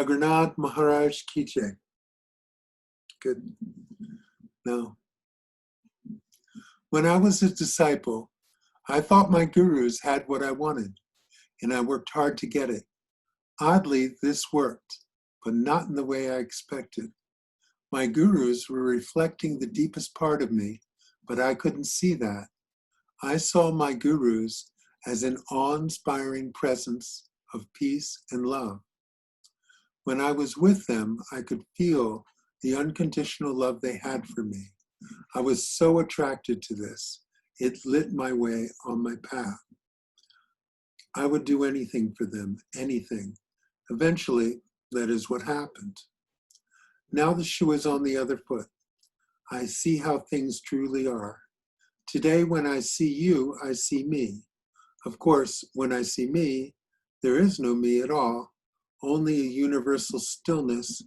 Jagannath Maharaj ki jai. Good. Now, when I was a disciple, I thought my gurus had what I wanted, and I worked hard to get it. Oddly, this worked, but not in the way I expected. My gurus were reflecting the deepest part of me, but I couldn't see that. I saw my gurus as an awe-inspiring presence of peace and love. When I was with them, I could feel the unconditional love they had for me. I was so attracted to this. It lit my way on my path. I would do anything for them, anything. Eventually, that is what happened. Now the shoe is on the other foot. I see how things truly are. Today, when I see you, I see me. Of course, when I see me, there is no me at all, only a universal stillness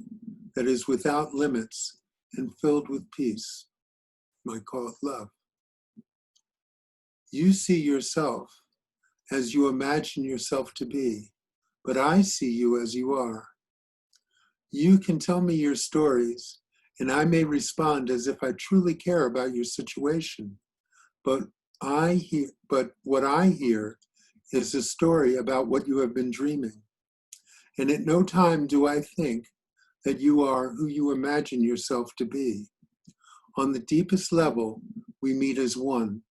that is without limits and filled with peace. I call it love. You see yourself as you imagine yourself to be, but I see you as you are. You can tell me your stories, and I may respond as if I truly care about your situation, but what I hear is a story about what you have been dreaming. And at no time do I think that you are who you imagine yourself to be. On the deepest level, we meet as one.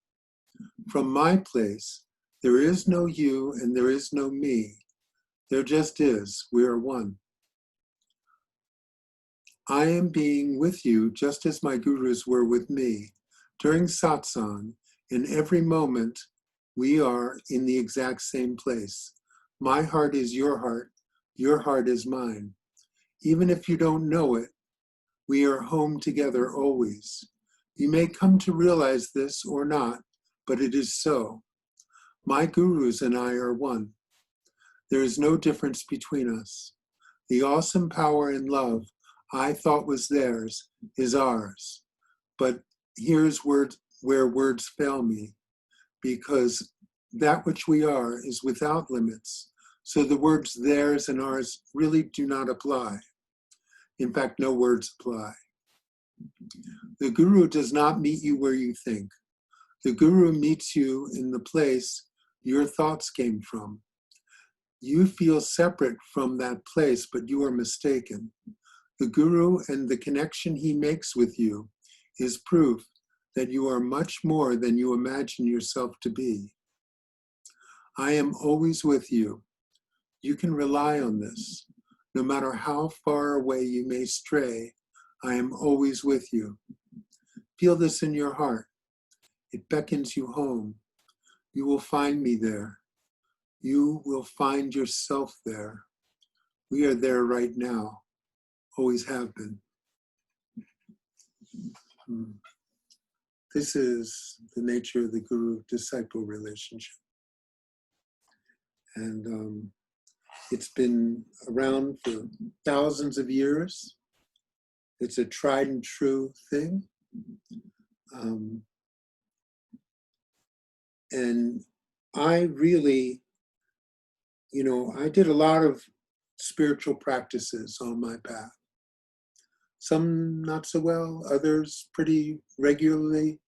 From my place, there is no you and there is no me. There just is. We are one. I am being with you just as my gurus were with me. During satsang, in every moment, we are in the exact same place. My heart is your heart is mine. Even if you don't know it, we are home together always. You may come to realize this or not, but it is so. My gurus and I are one. There is no difference between us. The awesome power and love I thought was theirs is ours. But here's where words fail me, because that which we are is without limits. So the words theirs and ours really do not apply. In fact, no words apply. The guru does not meet you where you think. The guru meets you in the place your thoughts came from. You feel separate from that place, but you are mistaken. The guru and the connection he makes with you is proof that you are much more than you imagine yourself to be. I am always with you. You can rely on this. No matter how far away you may stray, I am always with you. Feel this in your heart. It beckons you home. You will find me there. You will find yourself there. We are there right now. Always have been. This is the nature of the guru-disciple relationship. And it's been around for thousands of years. It's a tried and true thing. And I really, I did a lot of spiritual practices on my path. Some not so well, others pretty regularly.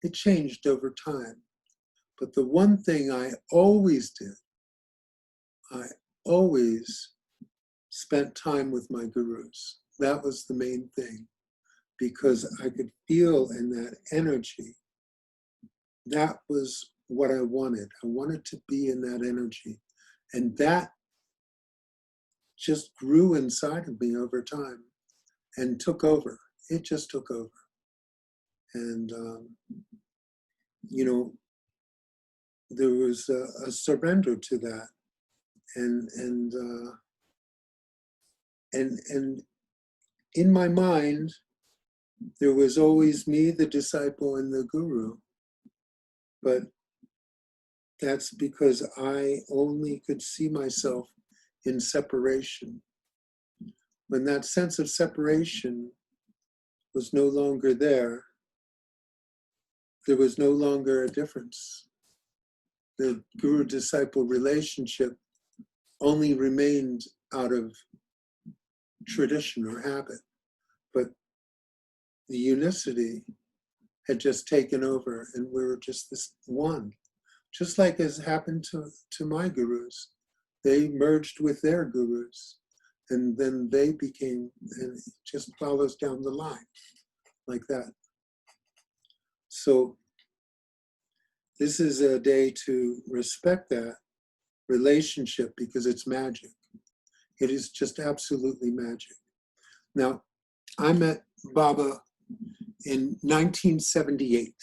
It changed over time. But the one thing I always did, I always spent time with my gurus. That was the main thing, because I could feel in that energy. That was what I wanted. I wanted to be in that energy. And that just grew inside of me over time and took over. It just took over. And, there was a surrender to that. And in my mind, there was always me, the disciple, and the guru. But that's because I only could see myself in separation. When that sense of separation was no longer there was no longer a difference. The guru-disciple relationship only remained out of tradition or habit, but the unicity had just taken over, and we were just this one. Just like has happened to my gurus. They merged with their gurus, and then they became, and it just follows down the line like that. So this is a day to respect that relationship because it's magic. It is just absolutely magic. Now, I met Baba in 1978,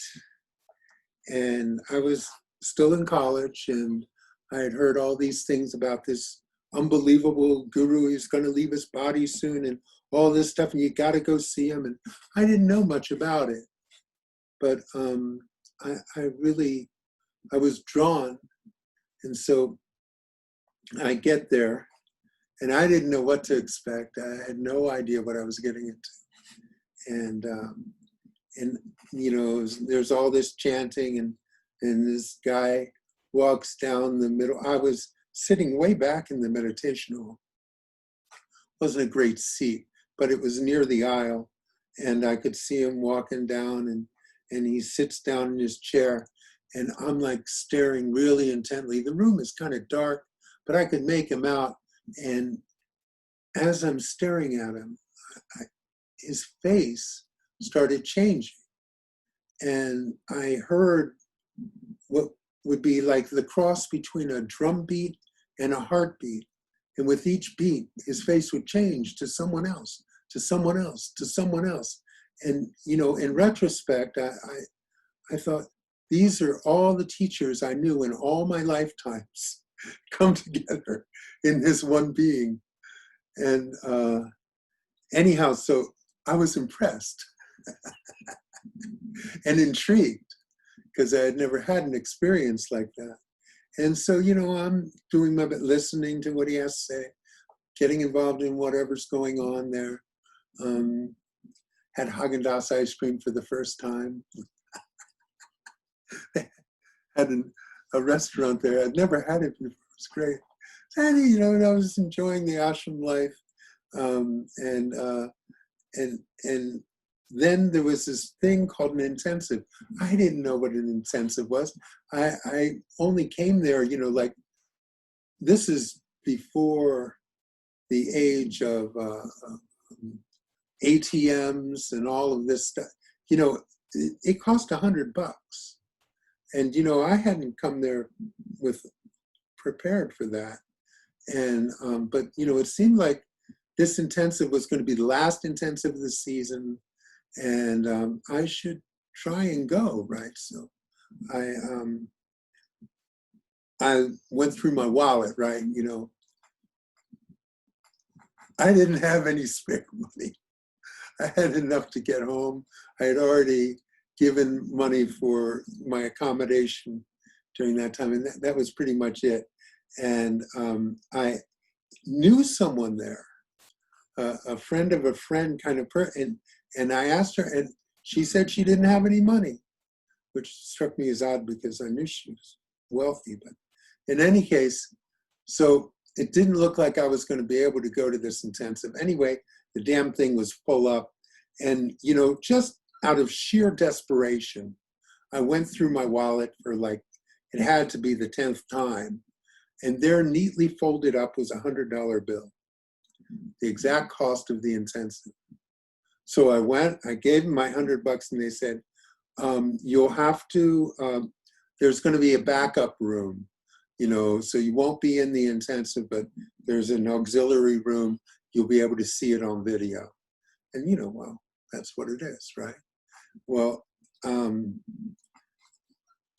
and I was still in college, and I had heard all these things about this unbelievable guru. He's going to leave his body soon and all this stuff, and you got to go see him. And I didn't know much about it, but I was drawn. And so I get there, and I didn't know what to expect. I had no idea what I was getting into. And you know, there's all this chanting, and this guy walks down the middle. I was sitting way back in the meditation hall. It wasn't a great seat, but it was near the aisle, and I could see him walking down, and he sits down in his chair, and I'm like staring really intently. The room is kind of dark, but I could make him out. And as I'm staring at him, his face started changing. And I heard what would be like the cross between a drum beat and a heartbeat. And with each beat, his face would change to someone else, to someone else, to someone else. And, you know, in retrospect, I thought, these are all the teachers I knew in all my lifetimes come together in this one being. And anyhow, so I was impressed and intrigued because I had never had an experience like that. And so, you know, I'm doing my bit, listening to what he has to say, getting involved in whatever's going on there. Had Haagen-Dazs ice cream for the first time. Had a restaurant there. I'd never had it before. It was great. And, you know, I was enjoying the ashram life. And then there was this thing called an intensive. I didn't know what an intensive was. I only came there, you know, like, this is before the age of ATMs and all of this stuff. You know, it cost $100. And, you know, I hadn't come there prepared for that. And, but, you know, it seemed like this intensive was going to be the last intensive of the season. And I should try and go, right? So I went through my wallet, right? You know, I didn't have any spare money. I had enough to get home. I had already given money for my accommodation during that time, and that was pretty much it. And I knew someone there, a friend of a friend kind of person, and I asked her, and she said she didn't have any money, which struck me as odd because I knew she was wealthy. But in any case, so it didn't look like I was going to be able to go to this intensive. Anyway, the damn thing was full up. And, you know, just out of sheer desperation, I went through my wallet for like, it had to be the 10th time. And there, neatly folded up, was a $100 bill, the exact cost of the intensive. So I went, I gave them my $100, and they said, you'll have to, there's going to be a backup room, you know, so you won't be in the intensive, but there's an auxiliary room. You'll be able to see it on video. And, you know, well, that's what it is, right? Well,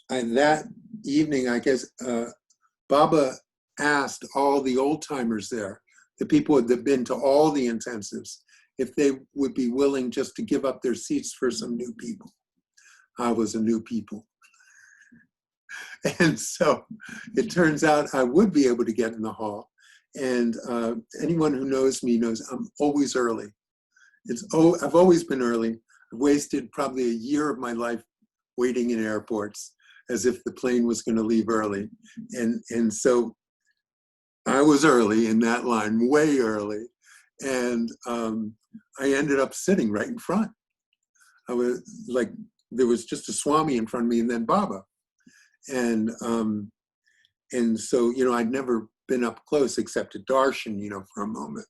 that evening, I guess, Baba asked all the old timers there, the people that had been to all the intensives, if they would be willing just to give up their seats for some new people. I was a new people. And so it turns out I would be able to get in the hall. And anyone who knows me knows I'm always early. I've always been early. I've wasted probably a year of my life waiting in airports as if the plane was going to leave early. And so I was early in that line, way early. And I ended up sitting right in front. I was like, there was just a Swami in front of me and then Baba. And so, I'd never been up close except to darshan, for a moment.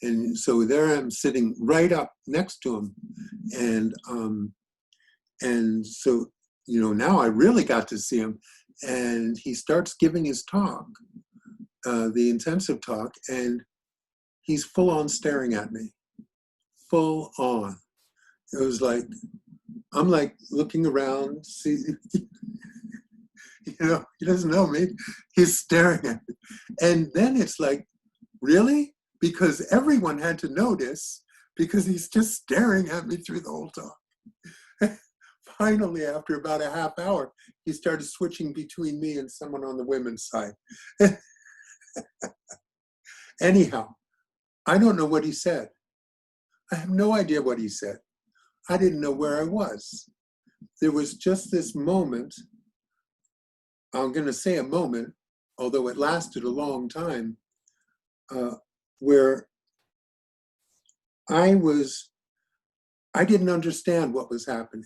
And so there I'm sitting right up next to him. And so, now I really got to see him. And he starts giving his talk, the intensive talk, and he's full on staring at me, full on. It was like, I'm like looking around, see, he doesn't know me. He's staring at me. And then it's like, really? Because everyone had to notice because he's just staring at me through the whole talk. Finally, after about a half hour, he started switching between me and someone on the women's side. Anyhow, I don't know what he said. I have no idea what he said. I didn't know where I was. There was just this moment, I'm going to say a moment, although it lasted a long time, where I didn't understand what was happening.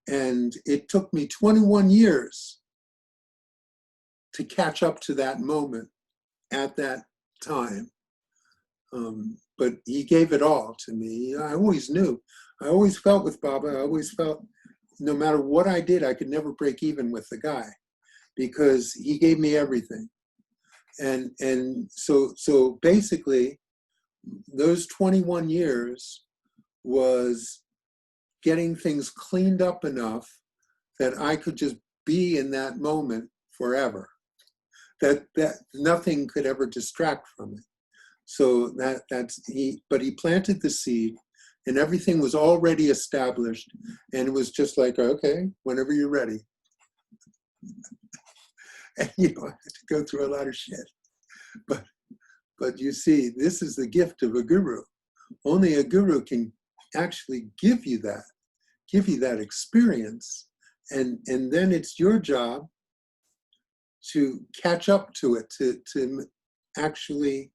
And it took me 21 years to catch up to that moment at that time. But he gave it all to me. I always knew. I always felt with Baba, I always felt no matter what I did, I could never break even with the guy because he gave me everything. And so basically, those 21 years was getting things cleaned up enough that I could just be in that moment forever. That nothing could ever distract from it. So but he planted the seed and everything was already established. And it was just like, okay, whenever you're ready. And I had to go through a lot of shit. But you see, this is the gift of a guru. Only a guru can actually give you that experience. And then it's your job to catch up to it, to actually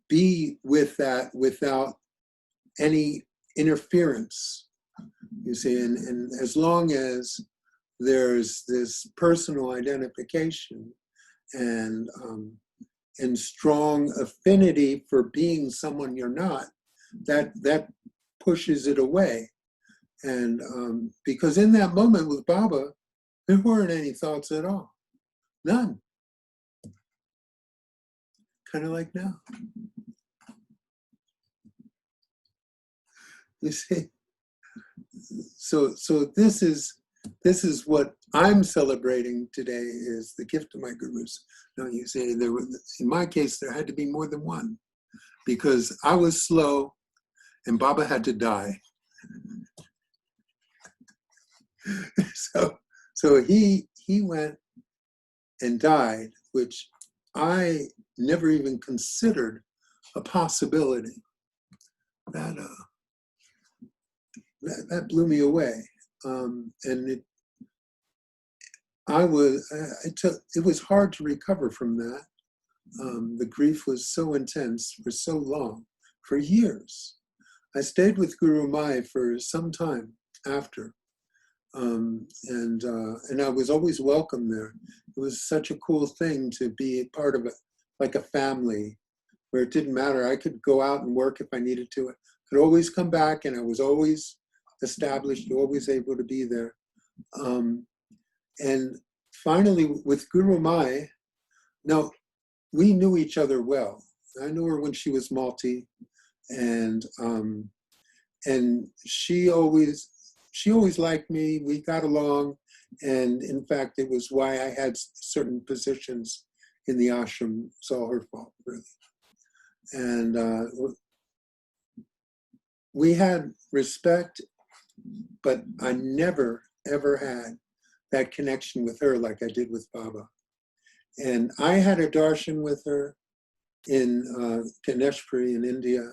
be with that without any interference, you see. And as long as there's this personal identification and strong affinity for being someone you're not, that pushes it away. And because in that moment with Baba, there weren't any thoughts at all. None. Kind of like now. You see? So this is what I'm celebrating today, is the gift of my gurus. Now you say in my case, there had to be more than one because I was slow and Baba had to die. So he went and died, which I never even considered a possibility. That blew me away, and it was hard to recover from that. The grief was so intense for so long, for years. I stayed with Gurumayi for some time after, and I was always welcome there. It was such a cool thing to be part of it, like a family, where it didn't matter. I could go out and work if I needed to. I could always come back, and I was always established, always able to be there. And finally, with Gurumayi, now we knew each other well. I knew her when she was Malti, and she always liked me. We got along, and in fact, it was why I had certain positions in the ashram. It's all her fault, really. And we had respect, but I never, ever had that connection with her like I did with Baba. And I had a darshan with her in Ganeshpuri in India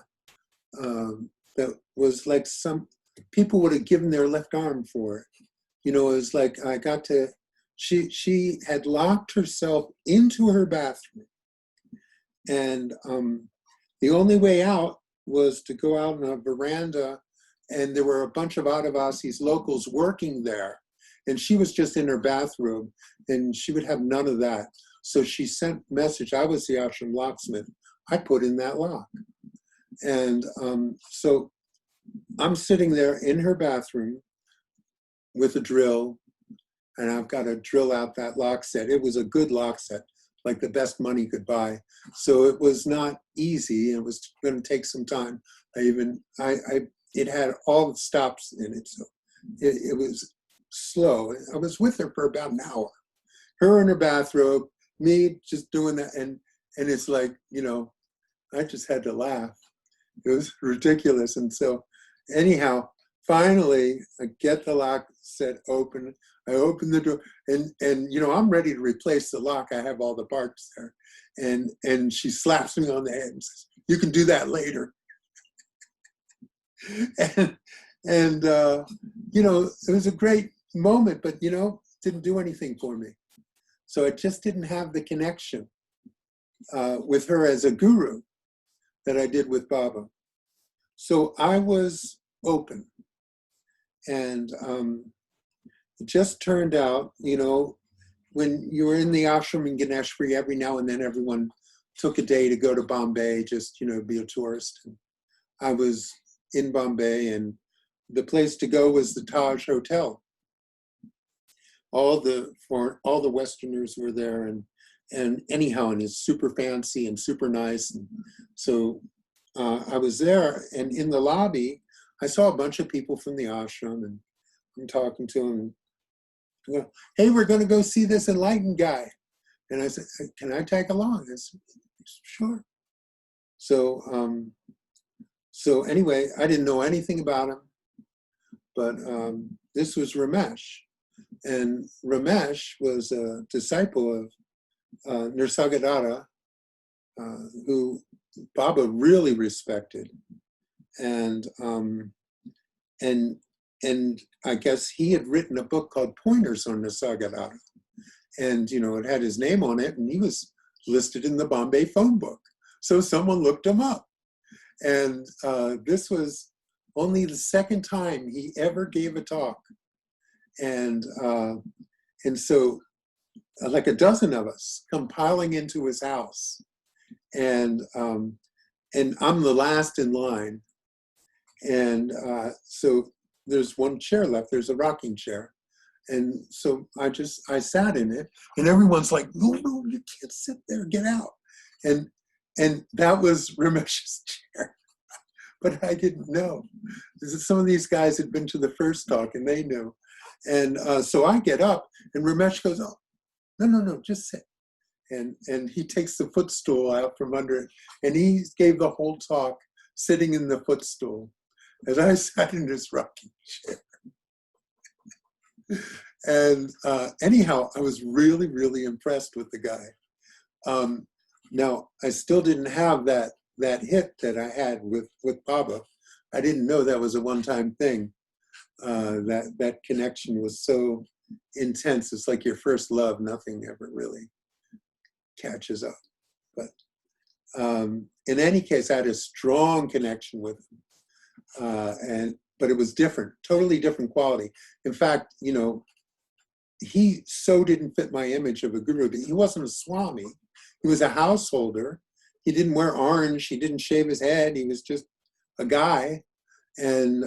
that was like some people would have given their left arm for it. It was like I got to, she had locked herself into her bathroom and The only way out was to go out on a veranda, and there were a bunch of Adivasi locals working there. And she was just in her bathrobe, and she would have none of that. So she sent a message. I was the ashram locksmith. I put in that lock. And so I'm sitting there in her bathroom with a drill, and I've got to drill out that lock set. It was a good lock set, like the best money could buy. So it was not easy. It was going to take some time. It had all the stops in it, so it was slow. I was with her for about an hour. Her in her bathrobe, me just doing that, and it's like, I just had to laugh. It was ridiculous. And so anyhow, finally, I get the lock set open. I open the door, and I'm ready to replace the lock. I have all the parts there. And she slaps me on the head and says, "You can do that later." and it was a great moment, but didn't do anything for me. So I just didn't have the connection with her as a guru that I did with Baba. So I was open. And it just turned out, when you were in the ashram in Ganeshpuri, every now and then everyone took a day to go to Bombay, just, be a tourist. And I was in Bombay, and the place to go was the Taj Hotel. All the Westerners were there, and anyhow, and it's super fancy and super nice. And so I was there, and in the lobby, I saw a bunch of people from the ashram, and I'm talking to them. "Hey, we're going to go see this enlightened guy." And I said, "Can I tag along?" I said, "Sure." So anyway, I didn't know anything about him, but this was Ramesh. And Ramesh was a disciple of Nisargadatta, who Baba really respected. And I guess he had written a book called Pointers on Nisargadatta. And, it had his name on it, and he was listed in the Bombay phone book. So someone looked him up. And this was only the second time he ever gave a talk. And so like a dozen of us come piling into his house. And I'm the last in line. And so there's one chair left, there's a rocking chair. And so I sat in it, and everyone's like, "No, you can't sit there, get out." And that was Ramesh's chair. But I didn't know. Some of these guys had been to the first talk, and they knew. And so I get up, and Ramesh goes, "Oh, no, just sit." And he takes the footstool out from under it, and he gave the whole talk sitting in the footstool, as I sat in this rocking chair. And anyhow, I was really, really impressed with the guy. Now, I still didn't have that hit that I had with Baba. I didn't know that was a one-time thing. That connection was so intense. It's like your first love. Nothing ever really catches up. But in any case, I had a strong connection with him. But it was different, totally different quality. In fact, he so didn't fit my image of a guru. He wasn't a swami. He was a householder. He didn't wear orange. He didn't shave his head. He was just a guy. And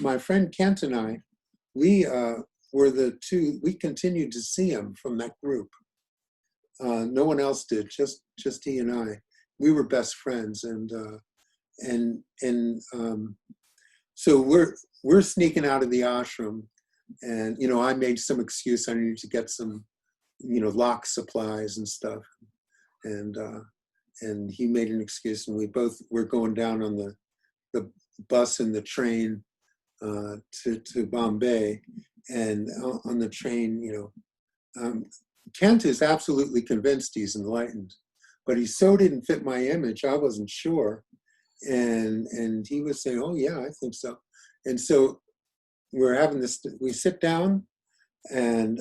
my friend Kent and I, we were the two, we continued to see him from that group. No one else did, just he and I. We were best friends. So we're sneaking out of the ashram, and I made some excuse. I needed to get some lock supplies and stuff, and he made an excuse, and we both were going down on the bus and the train to Bombay. And on the train, Kent is absolutely convinced he's enlightened, but he so didn't fit my image, I wasn't sure. And he was saying, "Oh yeah, I think so." And so we're having this, we sit down, and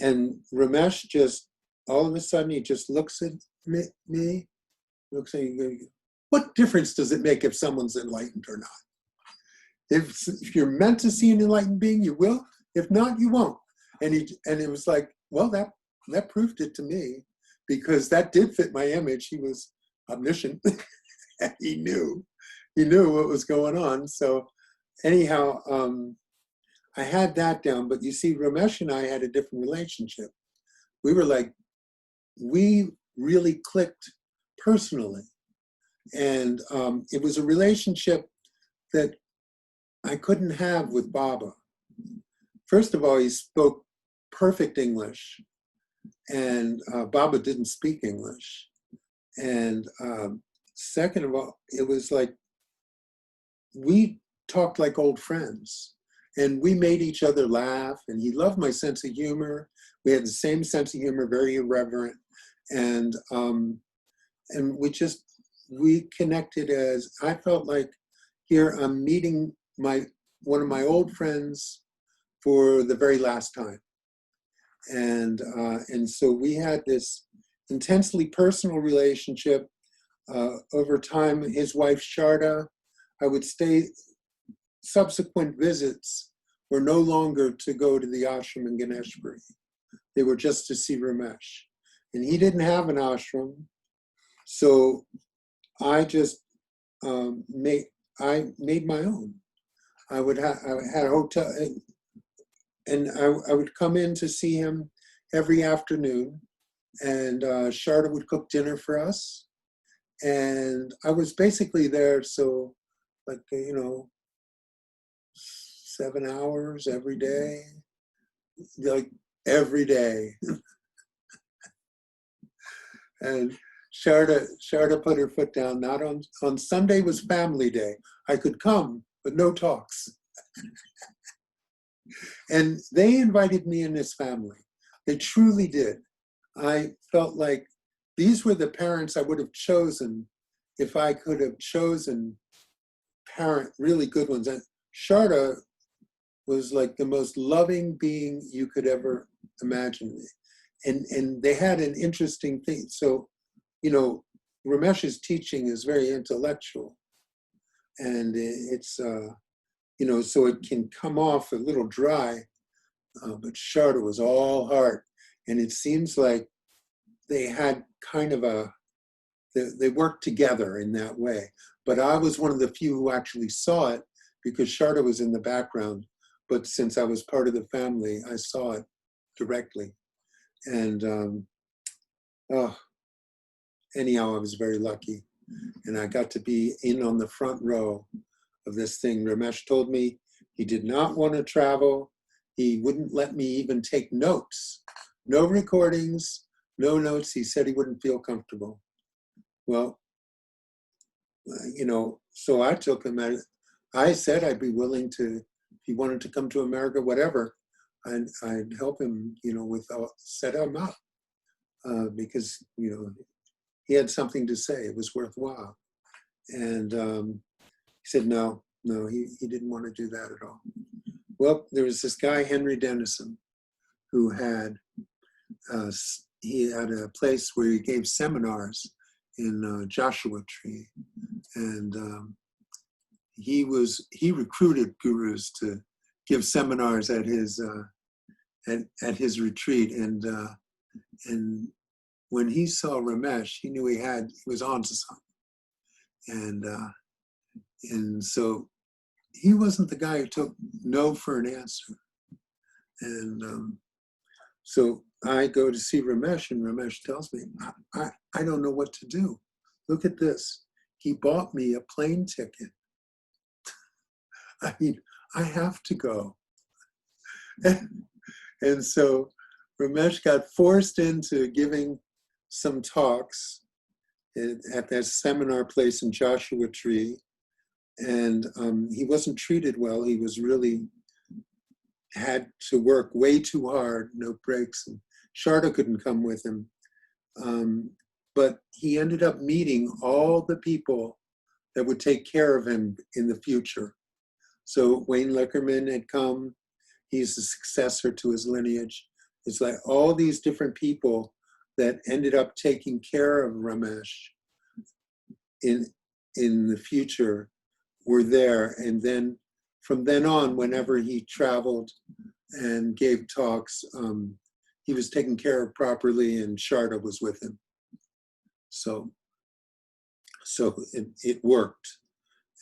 Ramesh just, all of a sudden, he just looks at me what difference does it make if someone's enlightened or not? If you're meant to see an enlightened being, you will. If not, you won't. And it was like, well, that proved it to me, because that did fit my image. He was omniscient. He knew what was going on. So anyhow, I had that down. But you see, Ramesh and I had a different relationship. We really clicked personally. And it was a relationship that I couldn't have with Baba. First of all, he spoke perfect English, and Baba didn't speak English. And second of all, it was like we talked like old friends, and we made each other laugh, and he loved my sense of humor. We had the same sense of humor, very irreverent, and we connected. As I felt like, here I'm meeting one of my old friends for the very last time. And so we had this intensely personal relationship. Over time, his wife Sharda, I would stay, subsequent visits were no longer to go to the ashram in Ganeshpuri. They were just to see Ramesh. And he didn't have an ashram, so I just made my own. I had a hotel, and I would come in to see him every afternoon, and Sharda would cook dinner for us. And I was basically there, so 7 hours every day, like every day. And Sharda put her foot down. Not on Sunday was family day. I could come, but no talks. And they invited me in this family. They truly did. I felt like these were the parents I would have chosen if I could have chosen really good ones. And Sharda was like the most loving being you could ever imagine. And they had an interesting thing. So, Ramesh's teaching is very intellectual, and it's, so it can come off a little dry, but Sharda was all heart. And it seems like they had kind of they worked together in that way. But I was one of the few who actually saw it, because Sharda was in the background. But since I was part of the family, I saw it directly. And anyhow, I was very lucky. And I got to be in on the front row of this thing. Ramesh told me he did not want to travel. He wouldn't let me even take notes. No recordings, no notes. He said he wouldn't feel comfortable. Well, so I took him at it. I said I'd be willing to, if he wanted to come to America, whatever, I'd help him, set him up, because, he had something to say. It was worthwhile. And he said, no, he didn't want to do that at all. Well, there was this guy, Henry Dennison, who he had a place where he gave seminars in Joshua Tree. And he recruited gurus to give seminars at his retreat. And when he saw Ramesh, he knew he was on to something. And so he wasn't the guy who took no for an answer. And so I go to see Ramesh, and Ramesh tells me, I don't know what to do. Look at this. He bought me a plane ticket. I mean, I have to go. And so Ramesh got forced into giving some talks at that seminar place in Joshua Tree. And he wasn't treated well. He was really had to work way too hard, no breaks. And Sharda couldn't come with him. But he ended up meeting all the people that would take care of him in the future. So Wayne Leckerman had come. He's the successor to his lineage. It's like all these different people that ended up taking care of Ramesh in the future were there. And then from then on, whenever he traveled and gave talks, he was taken care of properly, and Sharda was with him. So it worked.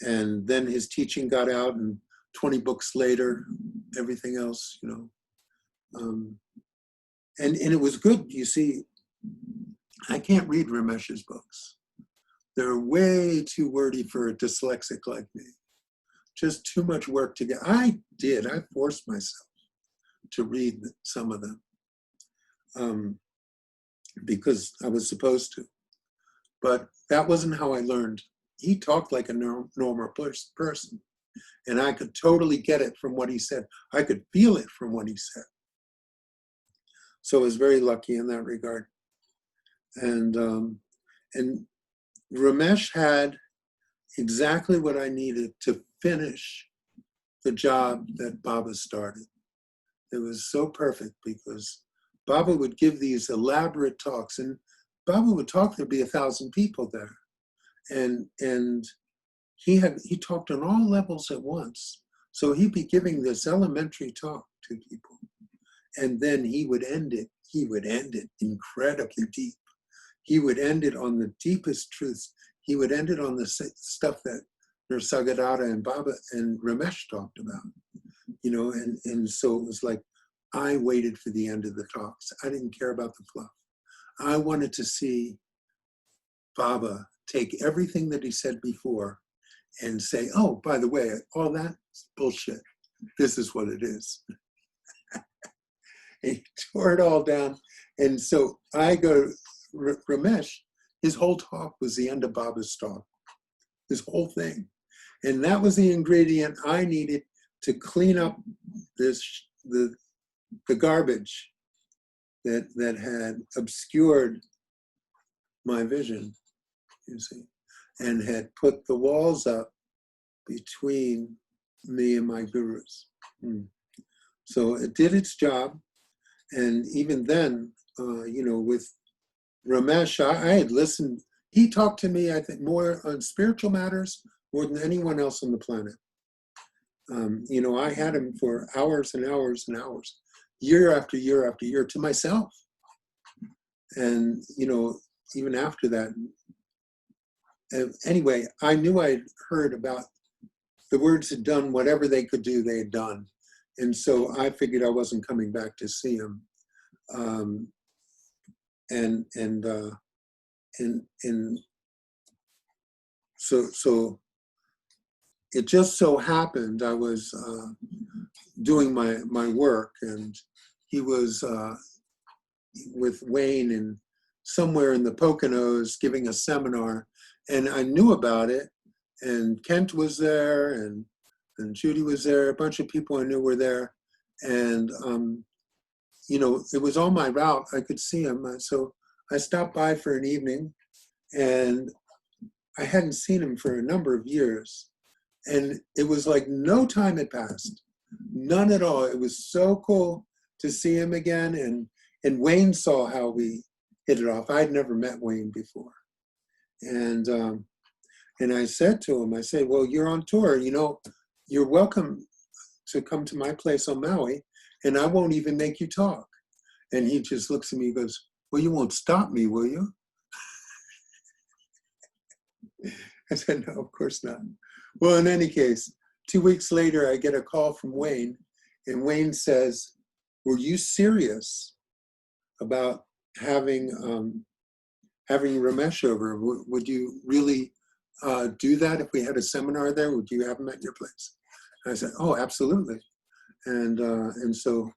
And then his teaching got out, and 20 books later, everything else, and it was good. You see, I can't read Ramesh's books. They're way too wordy for a dyslexic like me. Just too much work to get. I forced myself to read some of them because I was supposed to. But that wasn't how I learned. He talked like a normal person, and I could totally get it from what he said. I could feel it from what he said. So I was very lucky in that regard. And Ramesh had exactly what I needed to finish the job that Baba started. It was so perfect because Baba would give these elaborate talks, and Baba would talk, there'd be 1,000 people there. And he talked on all levels at once. So he'd be giving this elementary talk to people. And then he would end it incredibly deep. He would end it on the deepest truths. He would end it on the stuff that Nisargadatta and Baba and Ramesh talked about, and so it was like, I waited for the end of the talks. I didn't care about the fluff. I wanted to see Baba take everything that he said before and say, oh, by the way, all that's bullshit. This is what it is. And he tore it all down. And so I go, Ramesh, his whole talk was the end of Baba's talk, his whole thing. And that was the ingredient I needed to clean up the garbage that had obscured my vision, you see, and had put the walls up between me and my gurus. So it did its job. And even then, with Ramesh, I had listened. He talked to me, I think, more on spiritual matters more than anyone else on the planet. I had him for hours and hours and hours, year after year after year, to myself. And, even after that, anyway, I knew I'd heard about the words had done whatever they could do, they had done. And so I figured I wasn't coming back to see him. So it just so happened I was doing my work, and he was with Wayne and somewhere in the Poconos giving a seminar, and I knew about it, and Kent was there, and Judy was there, a bunch of people I knew were there, and it was on my route, I could see him, so I stopped by for an evening, and I hadn't seen him for a number of years, and it was like no time had passed, none at all. It was so cool to see him again, and Wayne saw how we hit it off. I'd never met Wayne before, and I said to him, I said, well, you're on tour, you're welcome to come to my place on Maui, and I won't even make you talk. And he just looks at me and goes, well, you won't stop me, will you? I said, no, of course not. Well, in any case, 2 weeks later, I get a call from Wayne, and Wayne says, were you serious about having Ramesh over? Would you really do that if we had a seminar there? Would you have him at your place? And I said, oh, absolutely. And so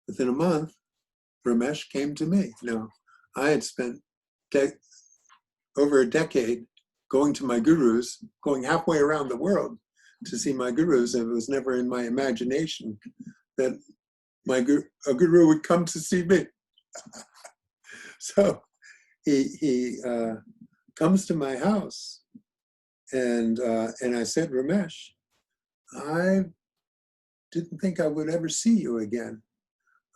within a month, Ramesh came to me. Now, I had spent over a decade going to my gurus, going halfway around the world to see my gurus, and it was never in my imagination that a guru would come to see me. So he comes to my house, and I said, Ramesh, I didn't think I would ever see you again,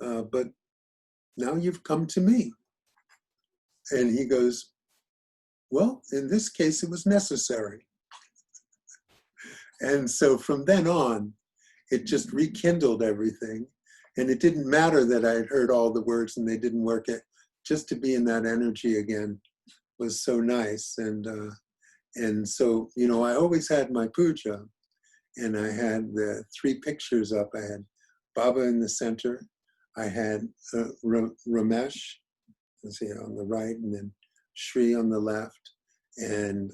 but now you've come to me. And he goes, Well, in this case, it was necessary. And so from then on, it just rekindled everything. And it didn't matter that I had heard all the words and they didn't work. It just to be in that energy again was so nice. And so, you know, I always had my puja, and I had the 3 pictures up. I had Baba in the center. I had Ramesh, let's see, on the right, and then Shree on the left. And,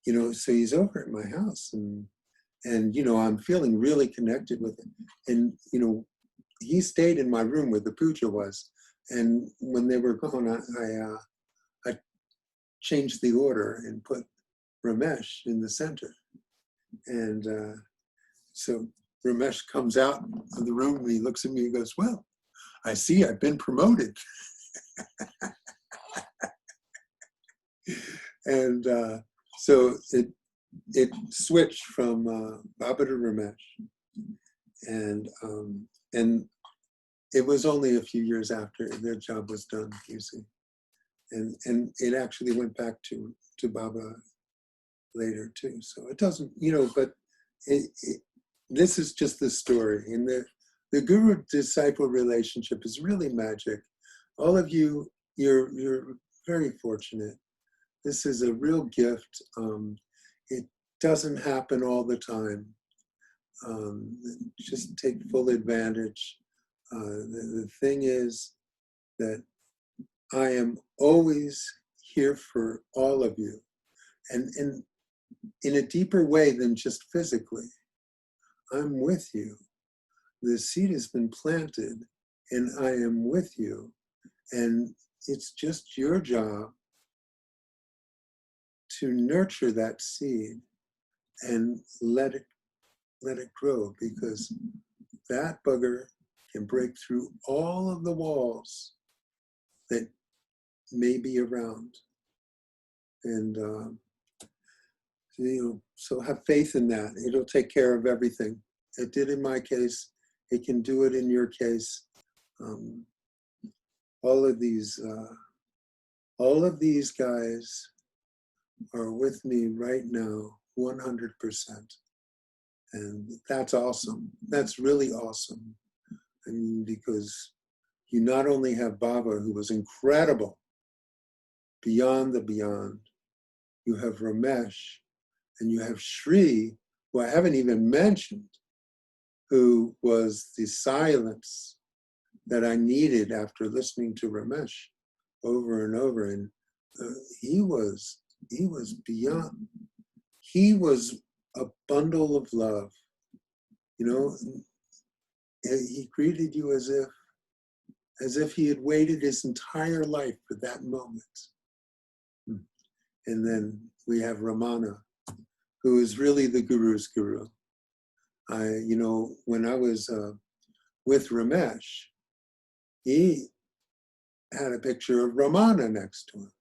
you know, so he's over at my house, and, you know, I'm feeling really connected with him. And, you know, he stayed in my room where the puja was. And when they were gone, I changed the order and put Ramesh in the center. And so Ramesh comes out of the room and he looks at me and goes, well, I see I've been promoted. And so it switched from Baba to Ramesh. And it was only a few years after their job was done, you see. And it actually went back to Baba later too. So it doesn't, you know, but this is just the story. And the guru-disciple relationship is really magic. All of you, you're very fortunate. This is a real gift. It doesn't happen all the time. Just take full advantage. The thing is that I am always here for all of you, and in a deeper way than just physically. I'm with you. The seed has been planted, and I am with you. And it's just your job to nurture that seed and let it grow, because that bugger can break through all of the walls that may be around. And you know, so have faith in that. It'll take care of everything. It did in my case. It can do it in your case. All of these guys are with me right now, 100%. And that's awesome. That's really awesome. I mean, because you not only have Baba, who was incredible, beyond the beyond, you have Ramesh, and you have Shree, who I haven't even mentioned, who was the silence that I needed after listening to Ramesh over and over. And he was beyond. He was a bundle of love. You know, he greeted you as if he had waited his entire life for that moment. And then we have Ramana, who is really the guru's guru. You know, when I was with Ramesh, he had a picture of Ramana next to him,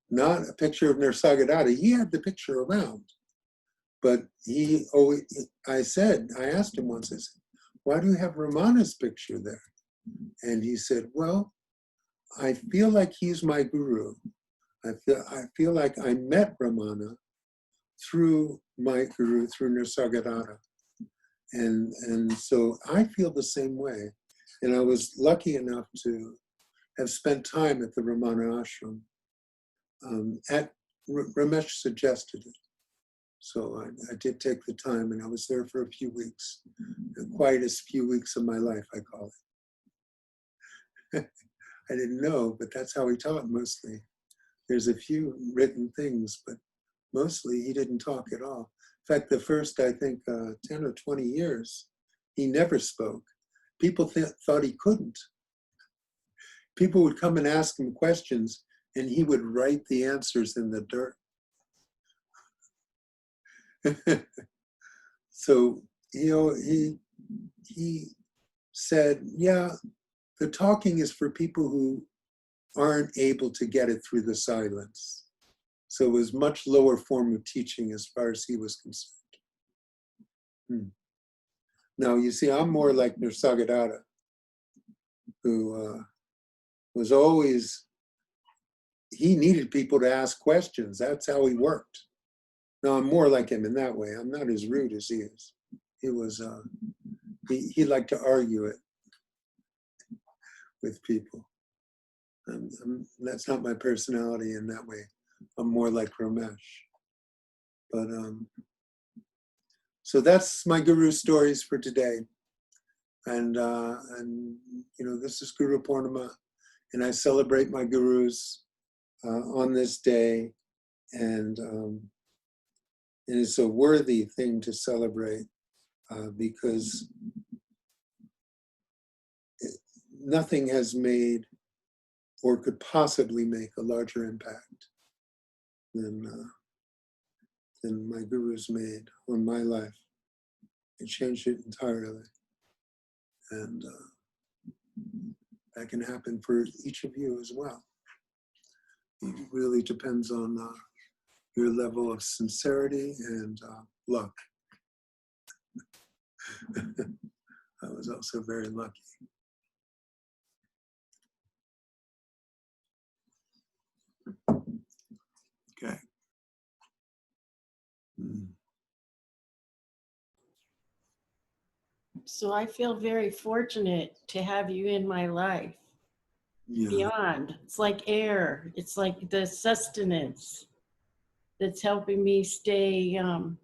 not a picture of Nisargadatta. He had the picture around, but I asked him once, I said, why do you have Ramana's picture there? And he said, well, I feel like he's my guru. I feel like I met Ramana through my guru, through Nisargadatta. And so I feel the same way. And I was lucky enough to have spent time at the Ramana ashram. Ramesh suggested it. So I did take the time, and I was there for a few weeks. The quietest few weeks of my life, I call it. I didn't know, but that's how he taught mostly. There's a few written things, but mostly he didn't talk at all. In fact, the first, I think, 10 or 20 years, he never spoke. People thought he couldn't. People would come and ask him questions, and he would write the answers in the dirt. So, you know, he said, yeah, the talking is for people who aren't able to get it through the silence. So it was much lower form of teaching as far as he was concerned. Now, you see, I'm more like Nisargadatta, who was always he needed people to ask questions. That's how he worked. Now I'm more like him in that way. I'm not as rude as he is. He was, he liked to argue it with people. That's not my personality in that way. I'm more like Ramesh. But so that's my guru stories for today. And you know, this is Guru Purnima, and I celebrate my gurus on this day, and it's a worthy thing to celebrate because nothing has made or could possibly make a larger impact than my gurus made on my life. It changed it entirely. And that can happen for each of you as well. It really depends on your level of sincerity and luck. I was also very lucky. Okay. So I feel very fortunate to have you in my life. Yeah. Beyond. It's like air. It's like the sustenance that's helping me stay on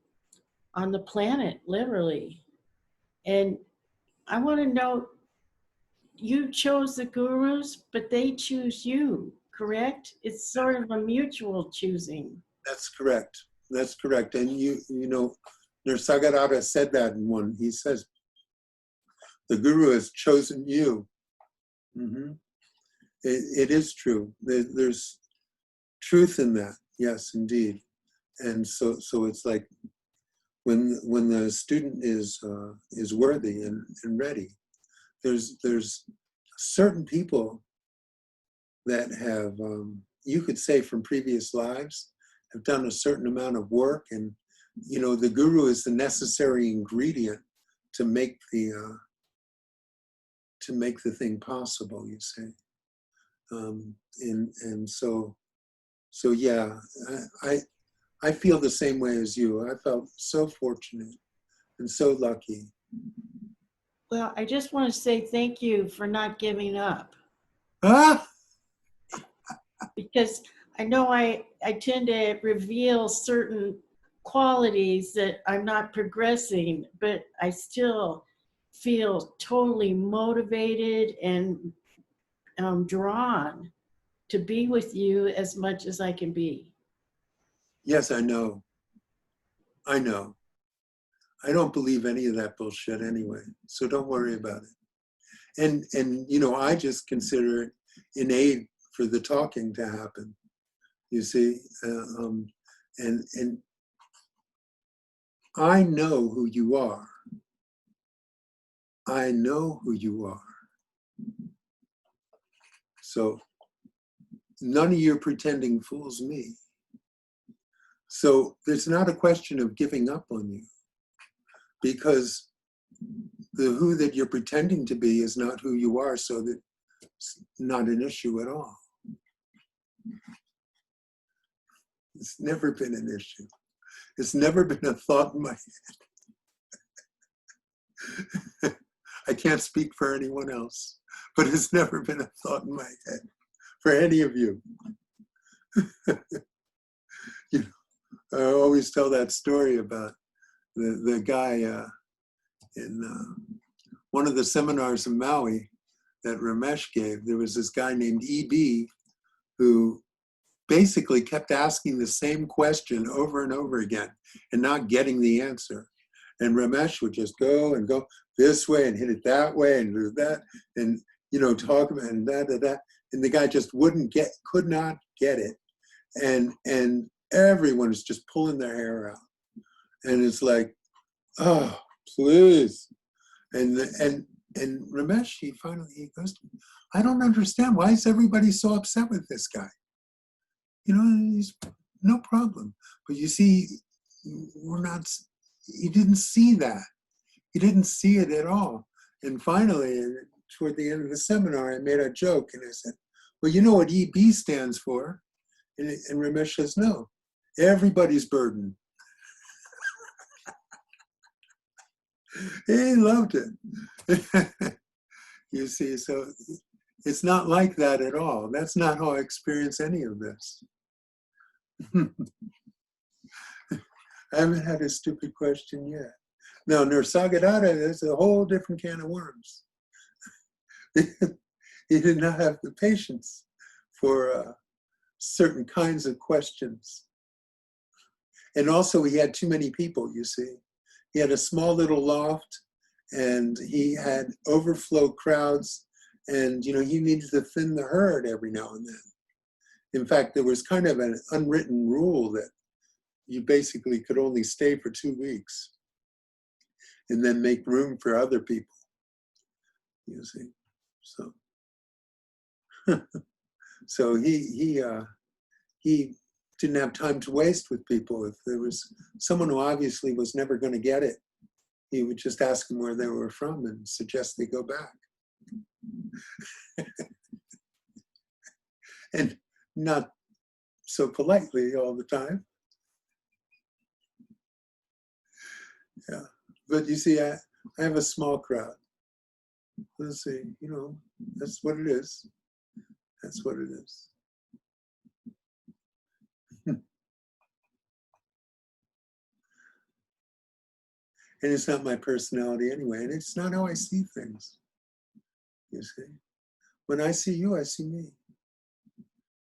the planet, literally. And I want to know, you chose the gurus, but they choose you, correct? It's sort of a mutual choosing. That's correct. That's correct. And you know, Nisargadatta said that in one. He says, the guru has chosen you. Mm-hmm. It is true. There's truth in that. Yes, indeed. And so it's like when the student is worthy and ready, there's certain people that have, you could say from previous lives, have done a certain amount of work, and you know, the guru is the necessary ingredient to make the thing possible, you say. And so yeah, I feel the same way as you. I felt so fortunate and so lucky. Well, I just want to say thank you for not giving up. Ah! Because I know I tend to reveal certain qualities that I'm not progressing, but I still feel totally motivated and drawn to be with you as much as I can be. Yes, I know. I know. I don't believe any of that bullshit anyway, so don't worry about it. And you know, I just consider it an aid for the talking to happen. You see, and I know who you are. I know who you are. So none of your pretending fools me. So there's not a question of giving up on you, because the who that you're pretending to be is not who you are, so that's not an issue at all. It's never been an issue. It's never been a thought in my head. I can't speak for anyone else, but it's never been a thought in my head for any of you. You know, I always tell that story about the guy in one of the seminars in Maui that Ramesh gave. There was this guy named E.B. who basically kept asking the same question over and over again and not getting the answer. And Ramesh would just go and go this way and hit it that way and do that, and you know, talk about and that. And the guy just could not get it. And everyone is just pulling their hair out. And it's like, oh, please. And Ramesh, he goes, I don't understand. Why is everybody so upset with this guy? You know, he's no problem. But you see, he didn't see that. He didn't see it at all. And finally, toward the end of the seminar, I made a joke and I said, well, you know what EB stands for? And Ramesh says, no, everybody's burden. He loved it. You see, so it's not like that at all. That's not how I experience any of this. I haven't had a stupid question yet. No, Nisargadatta is a whole different can of worms. He did not have the patience for certain kinds of questions. And also he had too many people, you see. He had a small little loft and he had overflow crowds and, you know, he needed to thin the herd every now and then. In fact, there was kind of an unwritten rule that you basically could only stay for 2 weeks and then make room for other people, you see. So, so he didn't have time to waste with people. If there was someone who obviously was never going to get it, he would just ask them where they were from and suggest they go back. And not so politely all the time. Yeah, but you see, I have a small crowd. Let's see, you know, that's what it is. That's what it is. And it's not my personality anyway, and it's not how I see things, you see. When I see you, I see me.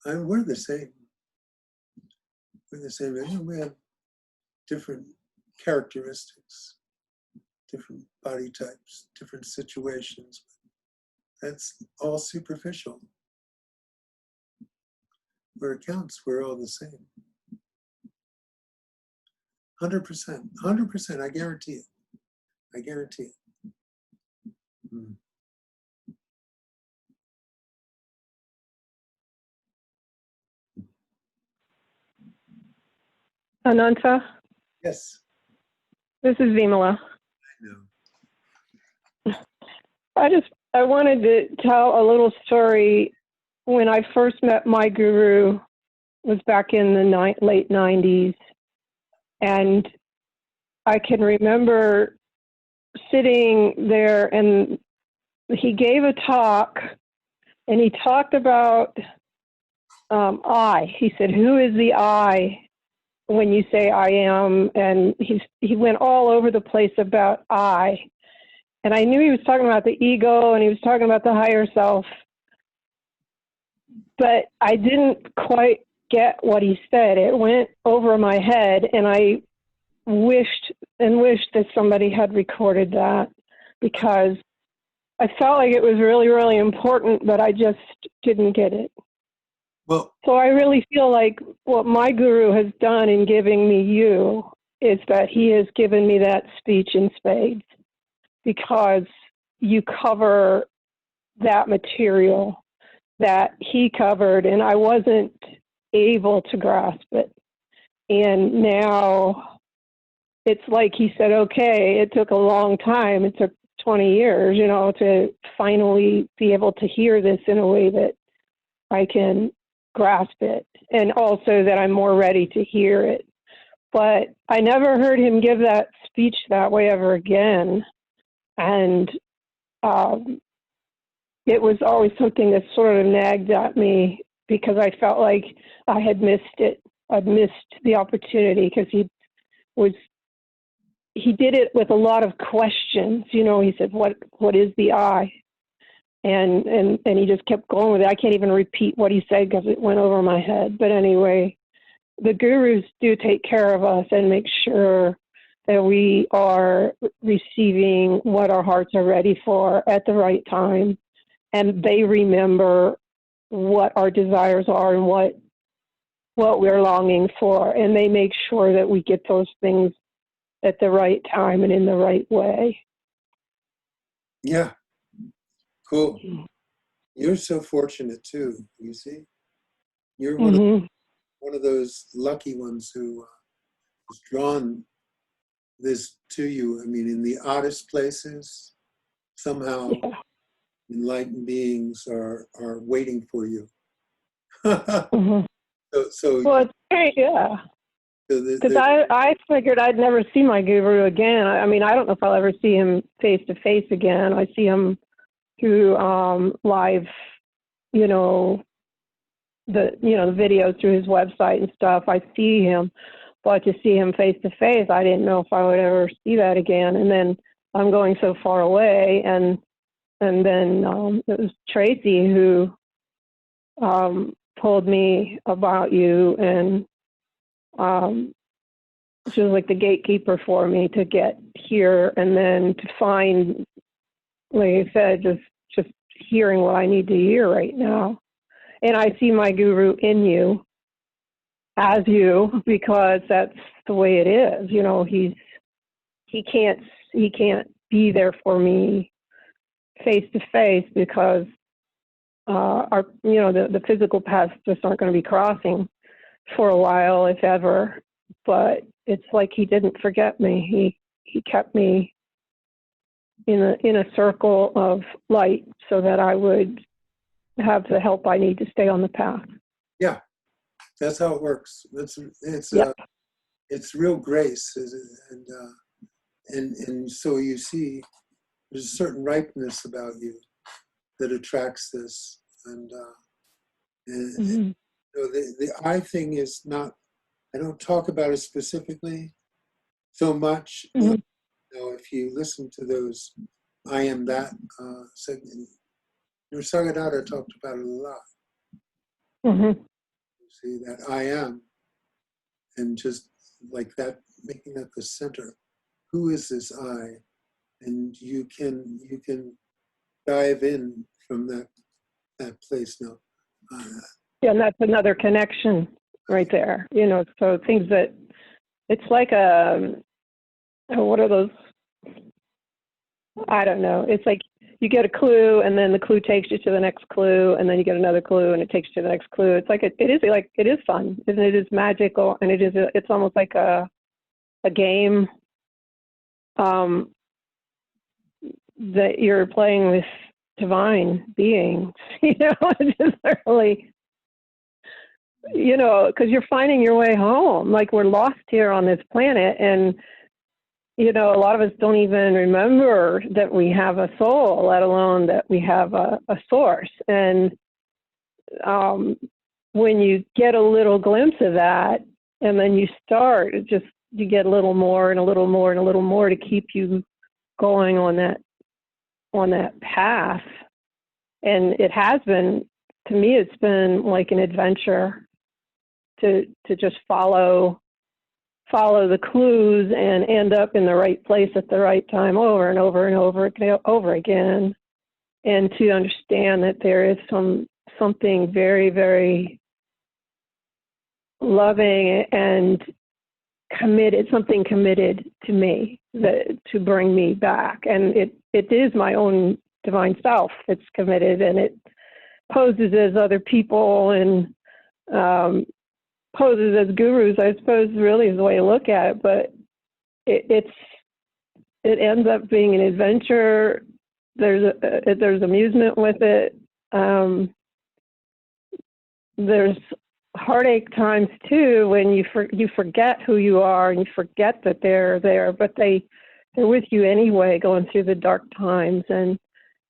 We're the same. We're the same. And we have different characteristics, different body types, different situations. That's all superficial. Where it counts, we're all the same. 100%, 100%, I guarantee it. I guarantee it. Mm. Ananta, Yes, this is Vimala. I know. I wanted to tell a little story. When I first met my guru was back in the late 90s. And I can remember sitting there and he gave a talk and he talked about I. He said, who is the I when you say I am? And he went all over the place about I. And I knew he was talking about the ego and he was talking about the higher self. But I didn't quite get what he said. It went over my head and I wished that somebody had recorded that because I felt like it was really, really important, but I just didn't get it. Well, so I really feel like what my guru has done in giving me you is that he has given me that speech in spades because you cover that material that he covered and I wasn't able to grasp it. And now it's like he said, okay, it took a long time. It took 20 years, to finally be able to hear this in a way that I can grasp it and also that I'm more ready to hear it. But I never heard him give that speech that way ever again. And it was always something that sort of nagged at me because I felt like I had missed it. I'd missed the opportunity because he did it with a lot of questions. He said, what is the I? And he just kept going with it. I can't even repeat what he said because it went over my head. But anyway, the gurus do take care of us and make sure that we are receiving what our hearts are ready for at the right time. And they remember what our desires are and what we're longing for. And they make sure that we get those things at the right time and in the right way. Yeah. Cool. You're so fortunate too, you see. You're one of those lucky ones who has drawn this to you. I mean, in the oddest places, somehow enlightened beings are waiting for you. Well, it's great, yeah. Because I figured I'd never see my guru again. I mean, I don't know if I'll ever see him face to face again. I see him through live, the videos through his website and stuff. I see him, but to see him face to face, I didn't know if I would ever see that again. And then I'm going so far away, and then it was Tracy who told me about you, and she was like the gatekeeper for me to get here, and then to find, like I said, just hearing what I need to hear right now. And I see my guru in you, as you, because that's the way it is. He can't be there for me face to face because the physical paths just aren't going to be crossing for a while, if ever. But it's like he didn't forget me. He kept me in a circle of light so that I would have the help I need to stay on the path. Yeah, that's how it works. Yep. It's real grace, and so you see, there's a certain ripeness about you that attracts this, and Mm-hmm. the I thing is not. I don't talk about it specifically so much. Mm-hmm. If you listen to those I am that segment, Nisargadatta talked about it a lot. Mm-hmm. You see that I am, and just like that, making that the center. Who is this I? And you can dive in from that place now. Yeah, and that's another connection right there. So things that it's like what are those? I don't know. It's like you get a clue, and then the clue takes you to the next clue, and then you get another clue, and it takes you to the next clue. It's like it is fun, and it is magical, and it's almost like a game that you're playing with divine beings. It's just really, because you're finding your way home. Like, we're lost here on this planet, and a lot of us don't even remember that we have a soul, let alone that we have a source. And when you get a little glimpse of that, and then you start, you get a little more and a little more and a little more to keep you going on that path. And it has been, to me, it's been like an adventure to just follow the clues and end up in the right place at the right time over and over and over again, and to understand that there is something very, very loving and something committed to me to bring me back. And it is my own divine self. It's committed, and it poses as other people and poses as gurus, I suppose, really is the way to look at it. But it ends up being an adventure. There's amusement with it. There's heartache times too, when you forget who you are, and you forget that they're there, but they're with you anyway, going through the dark times. And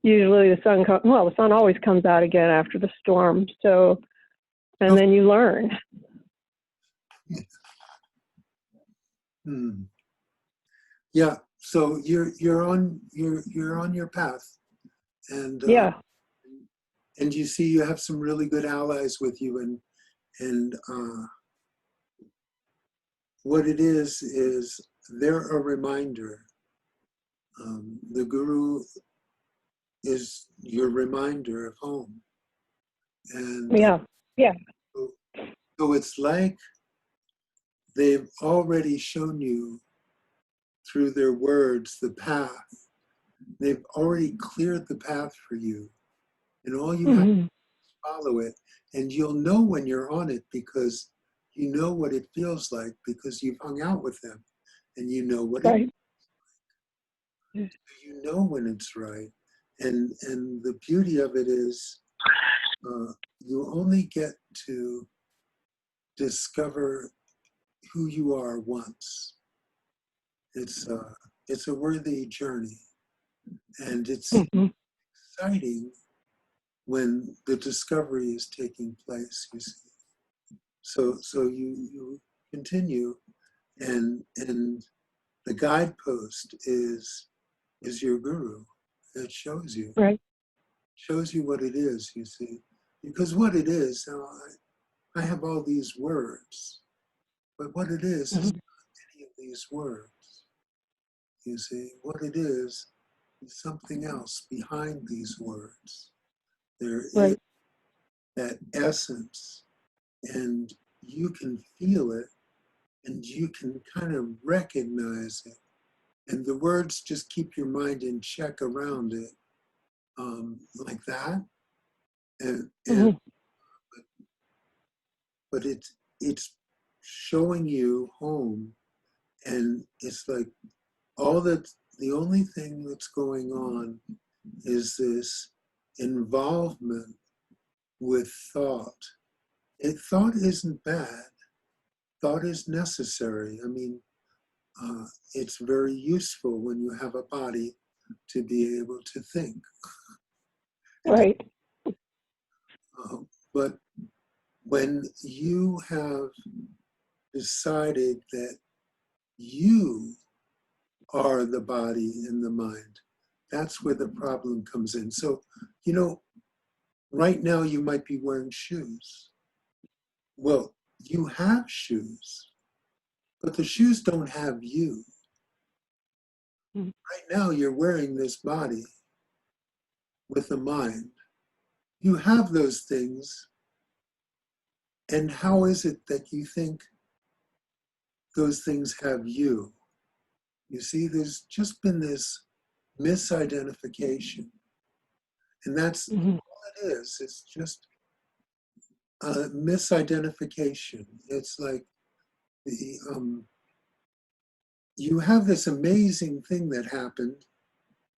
usually the sun always comes out again after the storm. So, and then you learn. Yeah. So you're on your path, and Yeah. And you see you have some really good allies with you, and what it is they're a reminder. The guru is your reminder of home, and Yeah. so it's like they've already shown you through their words the path. They've already cleared the path for you, and all you have to follow it, and you'll know when you're on it, because you know what it feels like, because you've hung out with them, and you know what Right. you know when it's right. And the beauty of it is you only get to discover who you are once. It's a worthy journey, and it's Mhm. exciting when the discovery is taking place. You see, so you continue, and the guidepost is your guru. It Right. shows you what it is. You see, because what it is. Now, I have all these words, but what it is Mhm. not any of these words. You see, what it is something else behind these words. There is Right. that essence, and you can feel it, and you can kind of recognize it. And the words just keep your mind in check around it, like that. And Mhm. but it's showing you home, and it's like all that. The only thing that's going on is this involvement with thought. Thought isn't bad. Thought is necessary. I mean, it's very useful when you have a body to be able to think. Right. But when you have decided that you are the body and the mind, that's where the problem comes in. So, right now you might be wearing shoes. Well, you have shoes, but the shoes don't have you. Mhm. Right now you're wearing this body with a mind. You have those things, and how is it that you think those things have you? You see, there's just been this misidentification, and that's Mhm. all it is. It's just a misidentification. It's like the you have this amazing thing that happened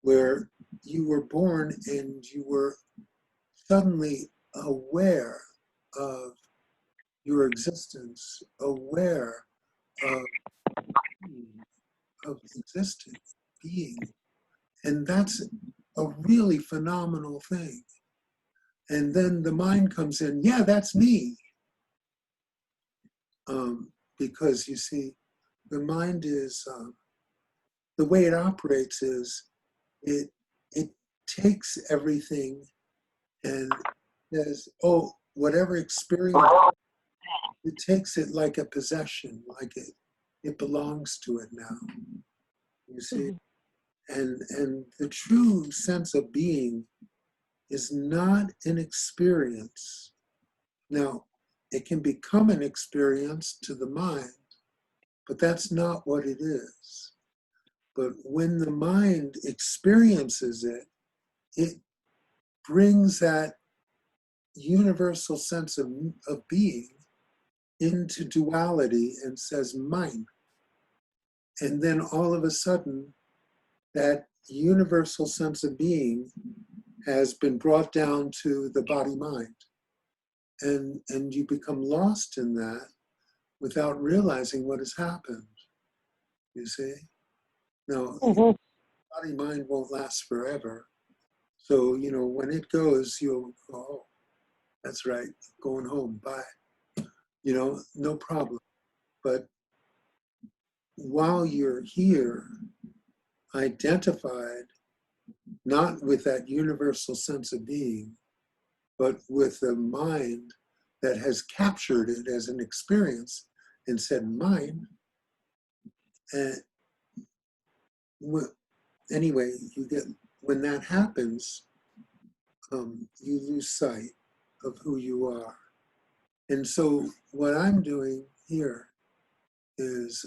where you were born and you were suddenly aware of your existence, aware of, existing, being. And that's a really phenomenal thing. And then the mind comes in, yeah, that's me. Because you see, the mind is, the way it operates is it takes everything and says, oh, whatever experience, it takes it like a possession, like it belongs to it now. You see? Mhm. And the true sense of being is not an experience. Now, it can become an experience to the mind, but that's not what it is. But when the mind experiences it, it brings that universal sense of being into duality and says mine. And then all of a sudden, that universal sense of being has been brought down to the body mind. And you become lost in that without realizing what has happened. You see? Now, Mhm. body mind won't last forever. So, when it goes, you'll go, oh, that's right, going home, bye. No problem. But while you're here, identified not with that universal sense of being, but with a mind that has captured it as an experience and said, mine. And anyway, when that happens, you lose sight of who you are. And so what I'm doing here is,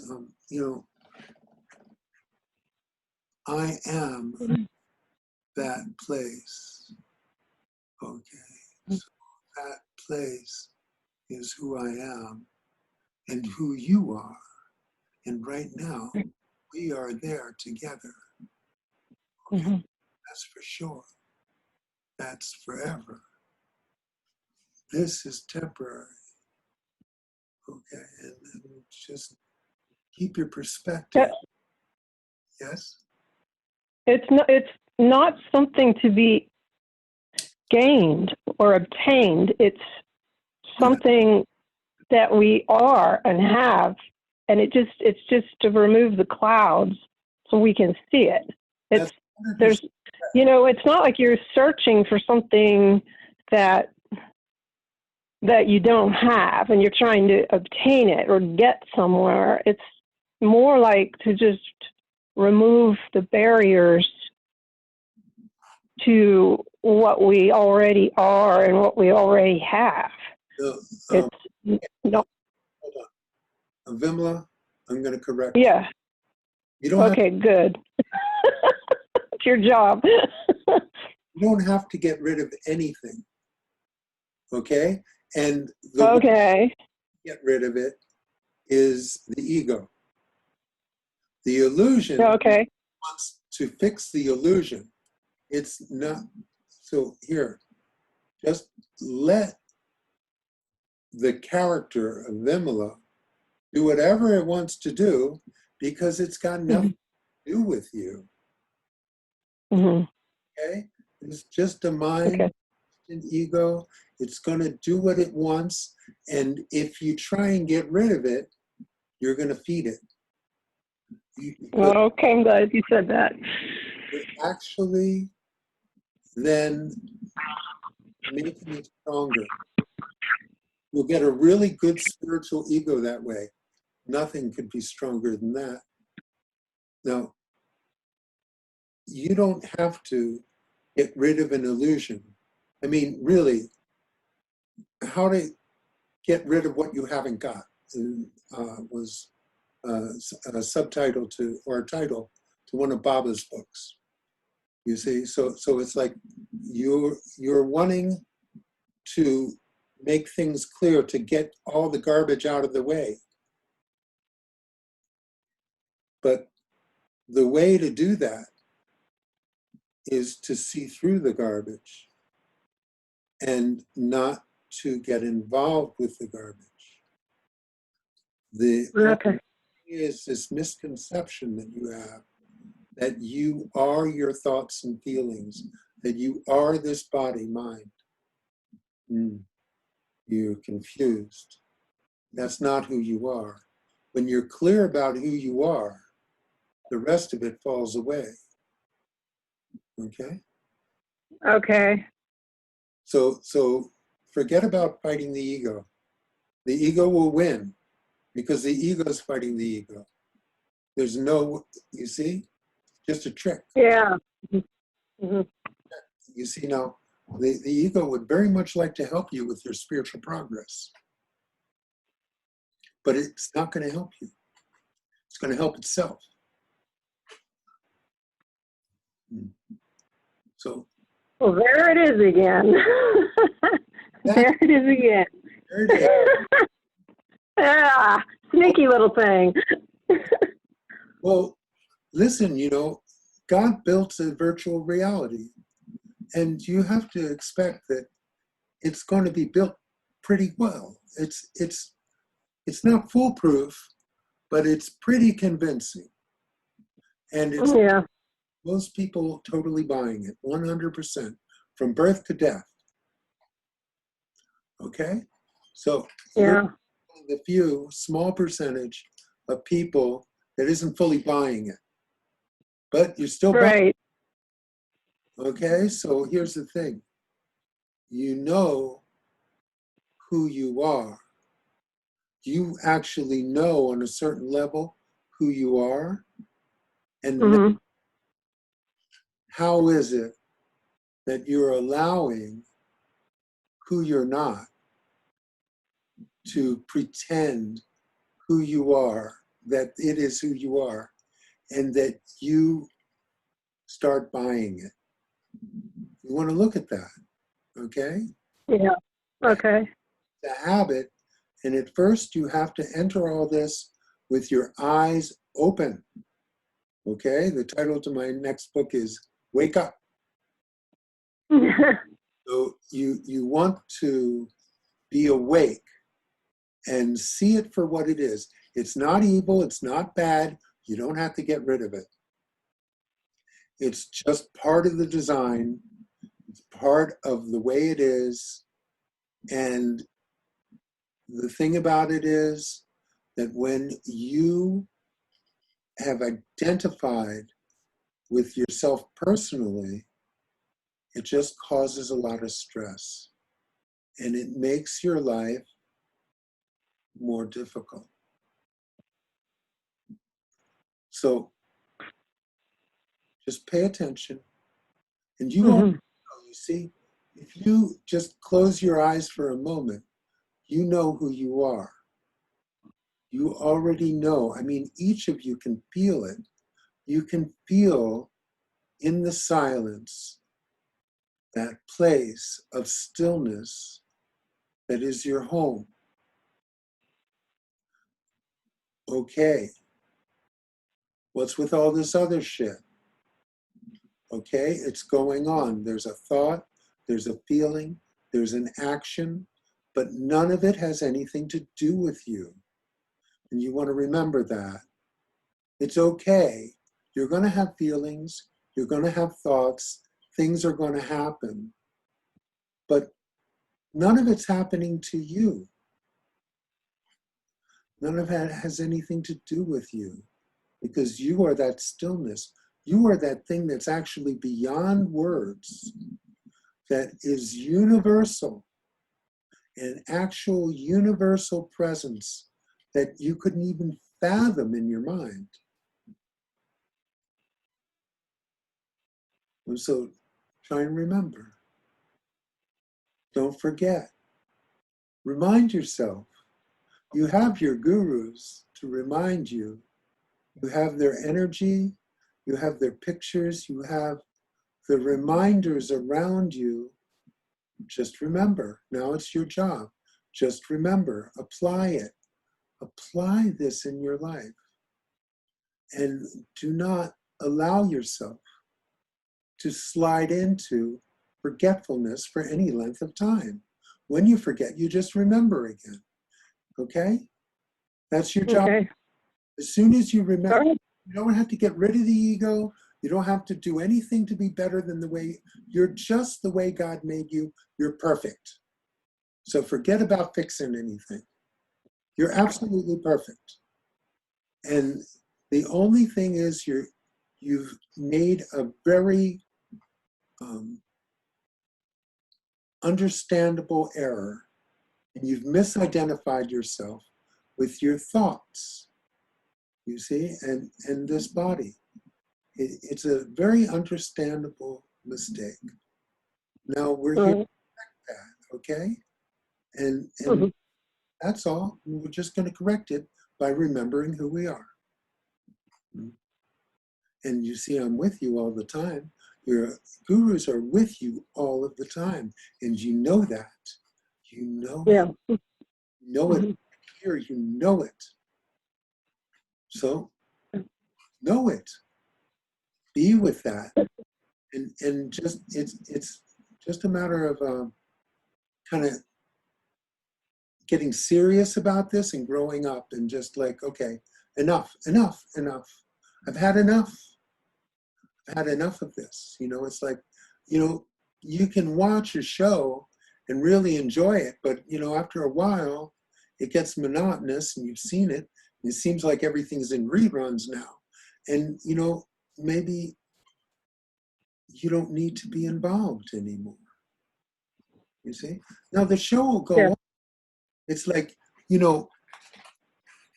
I am Mhm. that place. Okay. So that place is who I am and who you are. And right now, we are there together. Okay. Mhm. That's for sure. That's forever. This is temporary. Okay, and just keep your perspective. Yes? It's not something to be gained or obtained. It's something that we are and have, and it's just to remove the clouds so we can see it. There's it's not like you're searching for something that you don't have and you're trying to obtain it or get somewhere. It's more like to just remove the barriers to what we already are and what we already have. So, No. hold on. Vimla, I'm going to correct you. Yeah. You don't Okay, good. It's your job. You don't have to get rid of anything. Okay? And the way Okay. to get rid of it is the ego. The illusion Okay. wants to fix the illusion. It's not. So here, just let the character of Vimala do whatever it wants to do because it's got nothing to do with you. Mm-hmm. Okay? It's just a mind, Okay. an ego. It's going to do what it wants. And if you try and get rid of it, you're going to feed it. Okay, I'm glad you said that. You're actually then making it stronger. You'll get a really good spiritual ego that way. Nothing could be stronger than that. Now, you don't have to get rid of an illusion. I mean, really, how to get rid of what you haven't got was a subtitle to, or a title to one of Baba's books. You see, so it's like you're wanting to make things clear to get all the garbage out of the way. But the way to do that is to see through the garbage and not to get involved with the garbage. The Okay. is this misconception that you have that you are your thoughts and feelings, that you are this body, mind. You're confused. That's not who you are. When you're clear about who you are, the rest of it falls away. Okay? Okay. So forget about fighting the ego. The ego will win because the ego is fighting the ego. There's no, you see, just a trick. Yeah. Mm-hmm. You see now, the ego would very much like to help you with your spiritual progress. But it's not going to help you. It's going to help itself. So. Well, there it is again. There it is again. There it is. Ah, sneaky little thing. Well, listen, God built a virtual reality. And you have to expect that it's going to be built pretty well. It's not foolproof, but it's pretty convincing. And it's most people totally buying it, 100%, from birth to death. Okay? So you're the few, small percentage of people that isn't fully buying it. But you're still buying it. Okay? So here's the thing. You know who you are. You actually know on a certain level who you are. And how is it that you're allowing who you're not to pretend who you are, that it is who you are, and that you start buying it? You want to look at that, okay? Yeah, okay. The habit, and at first you have to enter all this with your eyes open, okay? The title to my next book is Wake Up. So you want to be awake and see it for what it is. It's not evil, it's not bad, you don't have to get rid of it. It's just part of the design, it's part of the way it is, and the thing about it is that when you have identified with yourself personally, it just causes a lot of stress. And it makes your life more difficult. So just pay attention. And you already know, you see, if you just close your eyes for a moment, you know who you are. You already know. I mean, each of you can feel it. You can feel in the silence that place of stillness that is your home. Okay. What's with all this other shit? Okay, it's going on. There's a thought, there's a feeling, there's an action, but none of it has anything to do with you. And you want to remember that. It's okay. You're going to have feelings, you're going to have thoughts, things are going to happen, but none of it's happening to you. None of that has anything to do with you, because you are that stillness. You are that thing that's actually beyond words, that is universal, an actual universal presence that you couldn't even fathom in your mind. And so try and remember. Don't forget. Remind yourself. You have your gurus to remind you. You have their energy, you have their pictures, you have the reminders around you. Just remember, now it's your job. Just remember, apply it. Apply this in your life. And do not allow yourself to slide into forgetfulness for any length of time. When you forget, you just remember again. Okay? That's your job. Okay. As soon as you remember, All right. you don't have to get rid of the ego. You don't have to do anything to be better than the way, you're just the way God made you. You're perfect. So forget about fixing anything. You're absolutely perfect. And the only thing is you've made a very understandable error, and you've misidentified yourself with your thoughts, you see, and this body. It's a very understandable mistake. Now we're here to correct that, okay? And that's all. We're just going to correct it by remembering who we are. And you see, I'm with you all the time. Your gurus are with you all of the time. And you know that. You know Yeah. it. You know it here. You know it. So know it. Be with that. And just it's just a matter of kind of getting serious about this and growing up and just like, okay, enough. I've had enough. I've had enough of this. You know, it's like, you know, you can watch a show and really enjoy it, but you know, after a while, it gets monotonous and you've seen it. And it seems like everything's in reruns now. And you know, maybe you don't need to be involved anymore. You see? Now the show will go on. It's like, you know,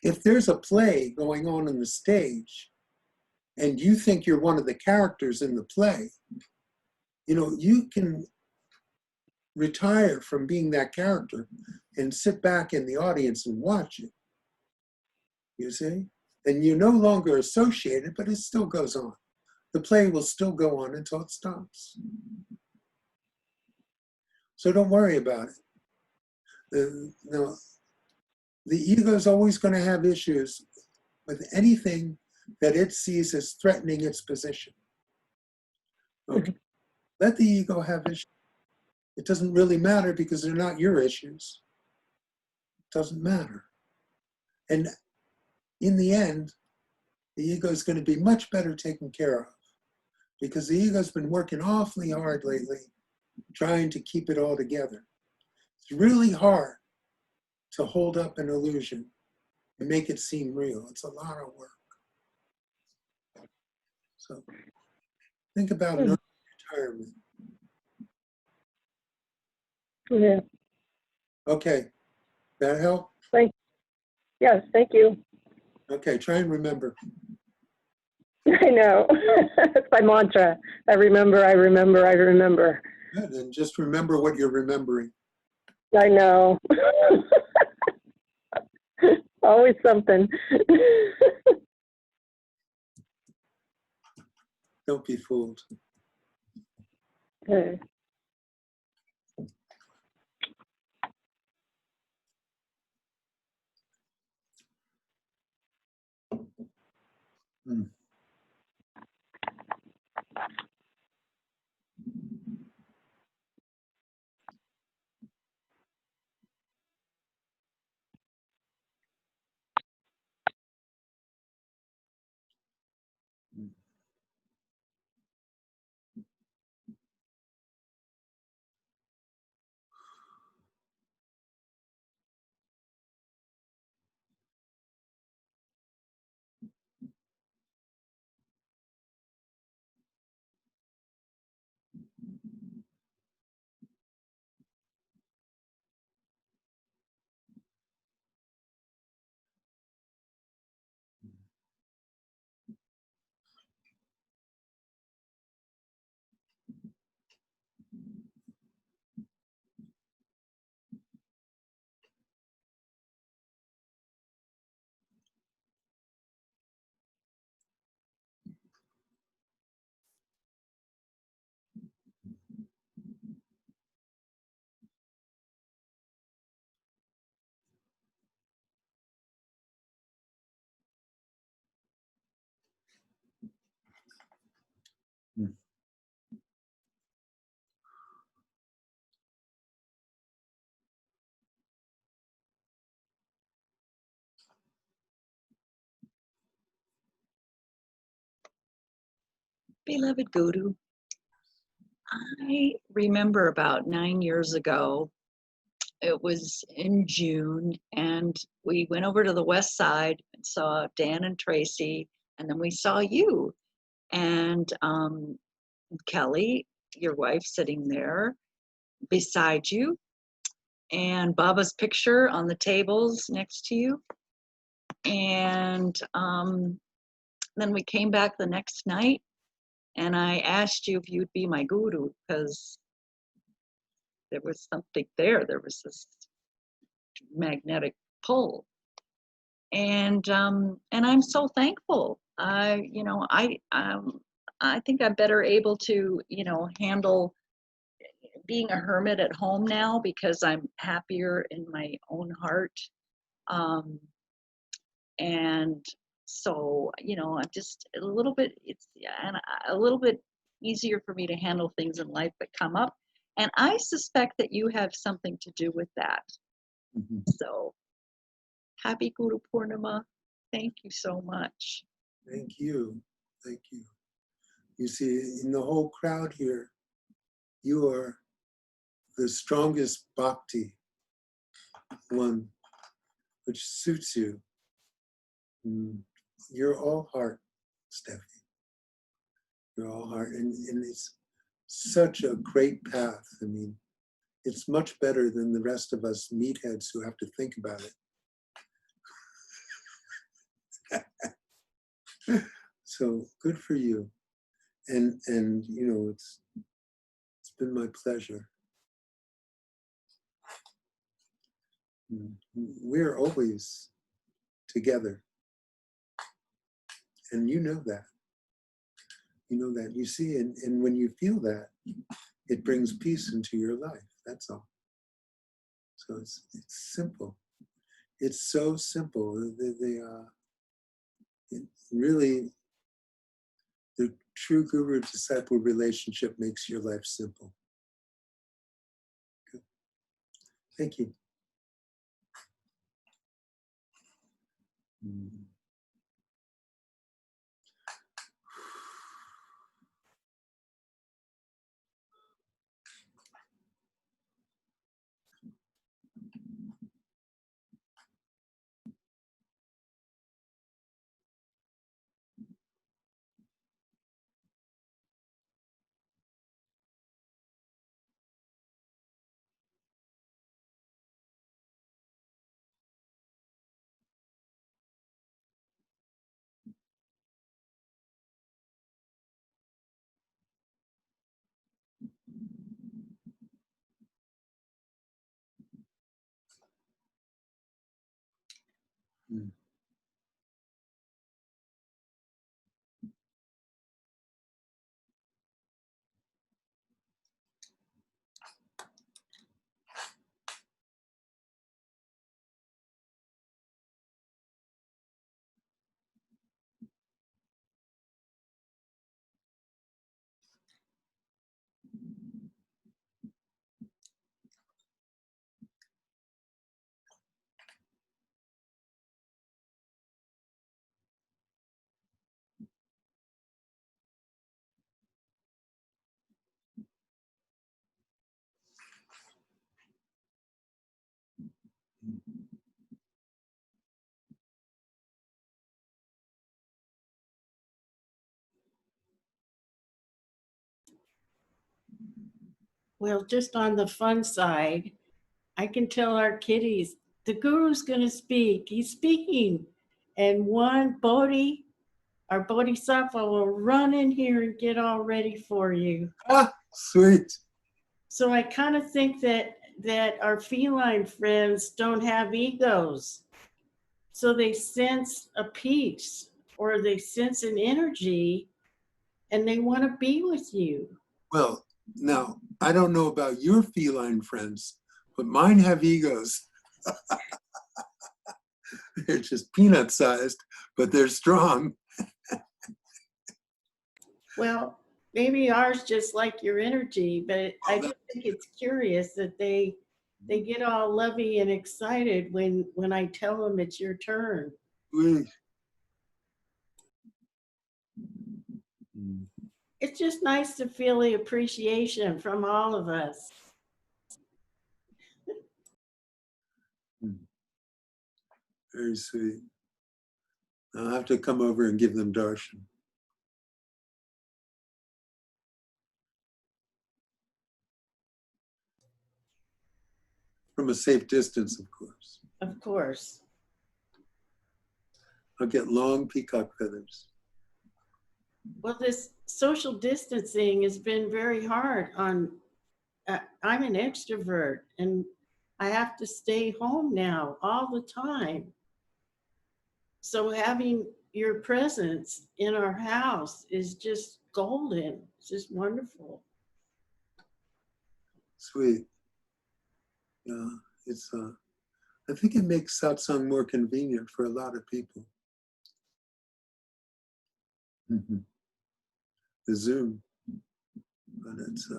if there's a play going on the stage and you think you're one of the characters in the play, you know, you can retire from being that character and sit back in the audience and watch it. You see? And you're no longer associated, but it still goes on. The play will still go on until it stops. So don't worry about it. No, the ego is always going to have issues with anything that it sees as threatening its position. Okay. Let the ego have issues. It doesn't really matter because they're not your issues. doesn't matter. And in the end, the ego is going to be much better taken care of, because the ego's been working awfully hard lately trying to keep it all together. It's really hard to hold up an illusion and make it seem real. It's a lot of work. So think about retirement. Yeah. Okay, that help? Yes, thank you. Okay, try and remember. I know. It's my mantra. I remember, I remember, I remember. Good, and just remember what you're remembering. I know. Always something. Don't be fooled. Okay. Mm. Mm. Beloved Guru, I remember about 9 years ago, it was in June, and we went over to the west side and saw Dan and Tracy, and then we saw you and Kelly, your wife, sitting there beside you, and Baba's picture on the tables next to you. And then we came back the next night, and I asked you if you'd be my guru, because there was something there. There was this magnetic pull, and I'm so thankful. I think I'm better able to handle being a hermit at home now, because I'm happier in my own heart, and so I'm just a little bit a little bit easier for me to handle things in life that come up, and I suspect that you have something to do with that. Mm-hmm. So happy Guru Purnima. Thank you so much. Thank you. Thank you. You see, in the whole crowd here, you are the strongest bhakti one, which suits you. You're all heart, Steffi. You're all heart. And it's such a great path. I mean, it's much better than the rest of us meatheads who have to think about it. So good for you. And it's been my pleasure. We're always together. And you know that. You know that. You see, and when you feel that, it brings peace into your life. That's all. So it's simple. It's so simple. Really, the true guru-disciple relationship makes your life simple. Good. Thank you. Mm. Mm. Well, just on the fun side, I can tell our kiddies, the guru's going to speak. He's speaking. And one Bodhi, our Bodhisattva, will run in here and get all ready for you. Ah, sweet. So I kind of think that our feline friends don't have egos. So they sense a peace or they sense an energy and they want to be with you. Well, now, I don't know about your feline friends, but mine have egos. They're just peanut sized, but they're strong. Well, maybe ours just like your energy, but I just think it's curious that they get all lovey and excited when I tell them it's your turn. Sweet. It's just nice to feel the appreciation from all of us. Very sweet. I'll have to come over and give them darshan. From a safe distance, of course. Of course. I'll get long peacock feathers. Well, this social distancing has been very hard on, I'm an extrovert and I have to stay home now all the time. So having your presence in our house is just golden. It's just wonderful. Sweet. Yeah, it's. I think it makes satsang more convenient for a lot of people. Mm-hmm. The Zoom, but it's.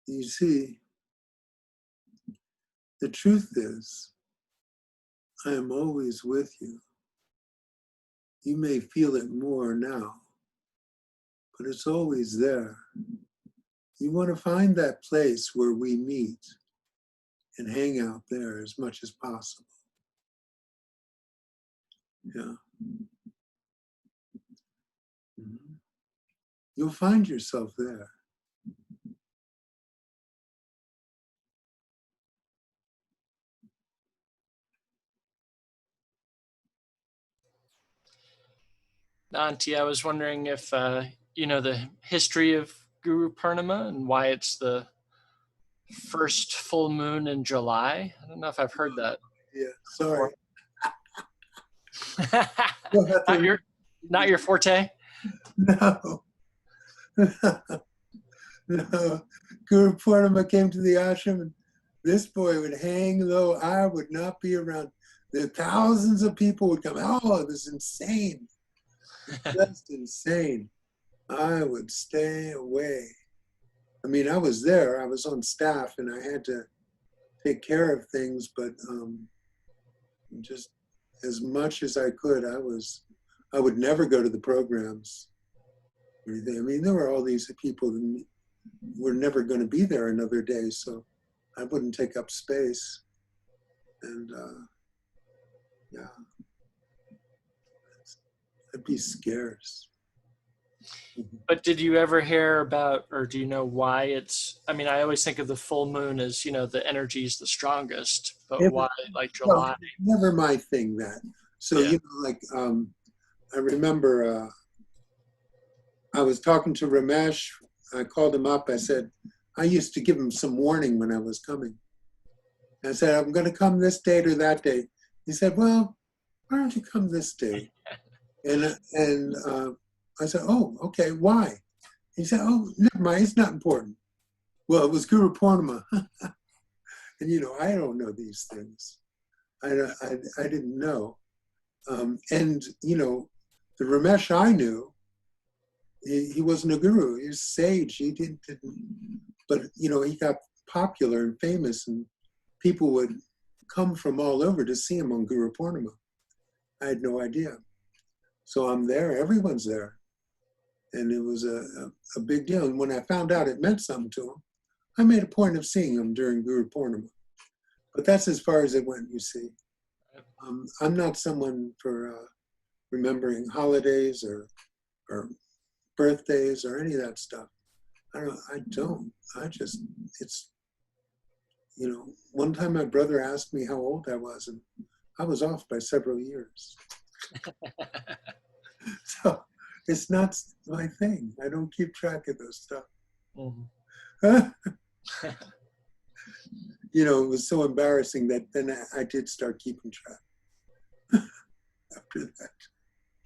You see, the truth is, I am always with you. You may feel it more now, but it's always there. You want to find that place where we meet and hang out there as much as possible. Yeah. Mm-hmm. You'll find yourself there. Auntie, I was wondering if you know the history of Guru Purnima and why it's the first full moon in July. I don't know if I've heard that. Yeah, sorry. not your forte? No. No. Guru Purnima came to the ashram and this boy would hang low. I would not be around. The thousands of people would come. Oh, it was insane. Just insane. I would stay away. I mean, I was there. I was on staff and I had to take care of things, but just as much as I could. I would never go to the programs or anything. I mean, there were all these people who were never going to be there another day, so I wouldn't take up space. And yeah, I'd be scarce. But did you ever hear about, or do you know why it's, I mean, I always think of the full moon as, the energy is the strongest, but why, like July? Well, never my thing, that. So, Yeah. I remember I was talking to Ramesh. I called him up. I said, I used to give him some warning when I was coming. I said, I'm going to come this date or that date. He said, well, why don't you come this date? And I said, oh, okay, why? He said, oh, never mind, it's not important. Well, it was Guru Purnima. And, I don't know these things. I didn't know. And, the Ramesh I knew, he wasn't a guru. He was sage. He didn't, but, he got popular and famous, and people would come from all over to see him on Guru Purnima. I had no idea. So I'm there, everyone's there. And it was a big deal. And when I found out it meant something to him, I made a point of seeing him during Guru Purnima. But that's as far as it went, you see. I'm not someone for remembering holidays or birthdays or any of that stuff. I don't. It's, one time my brother asked me how old I was, and I was off by several years. So it's not my thing. I don't keep track of those stuff. Mm-hmm. It was so embarrassing that then I did start keeping track after that.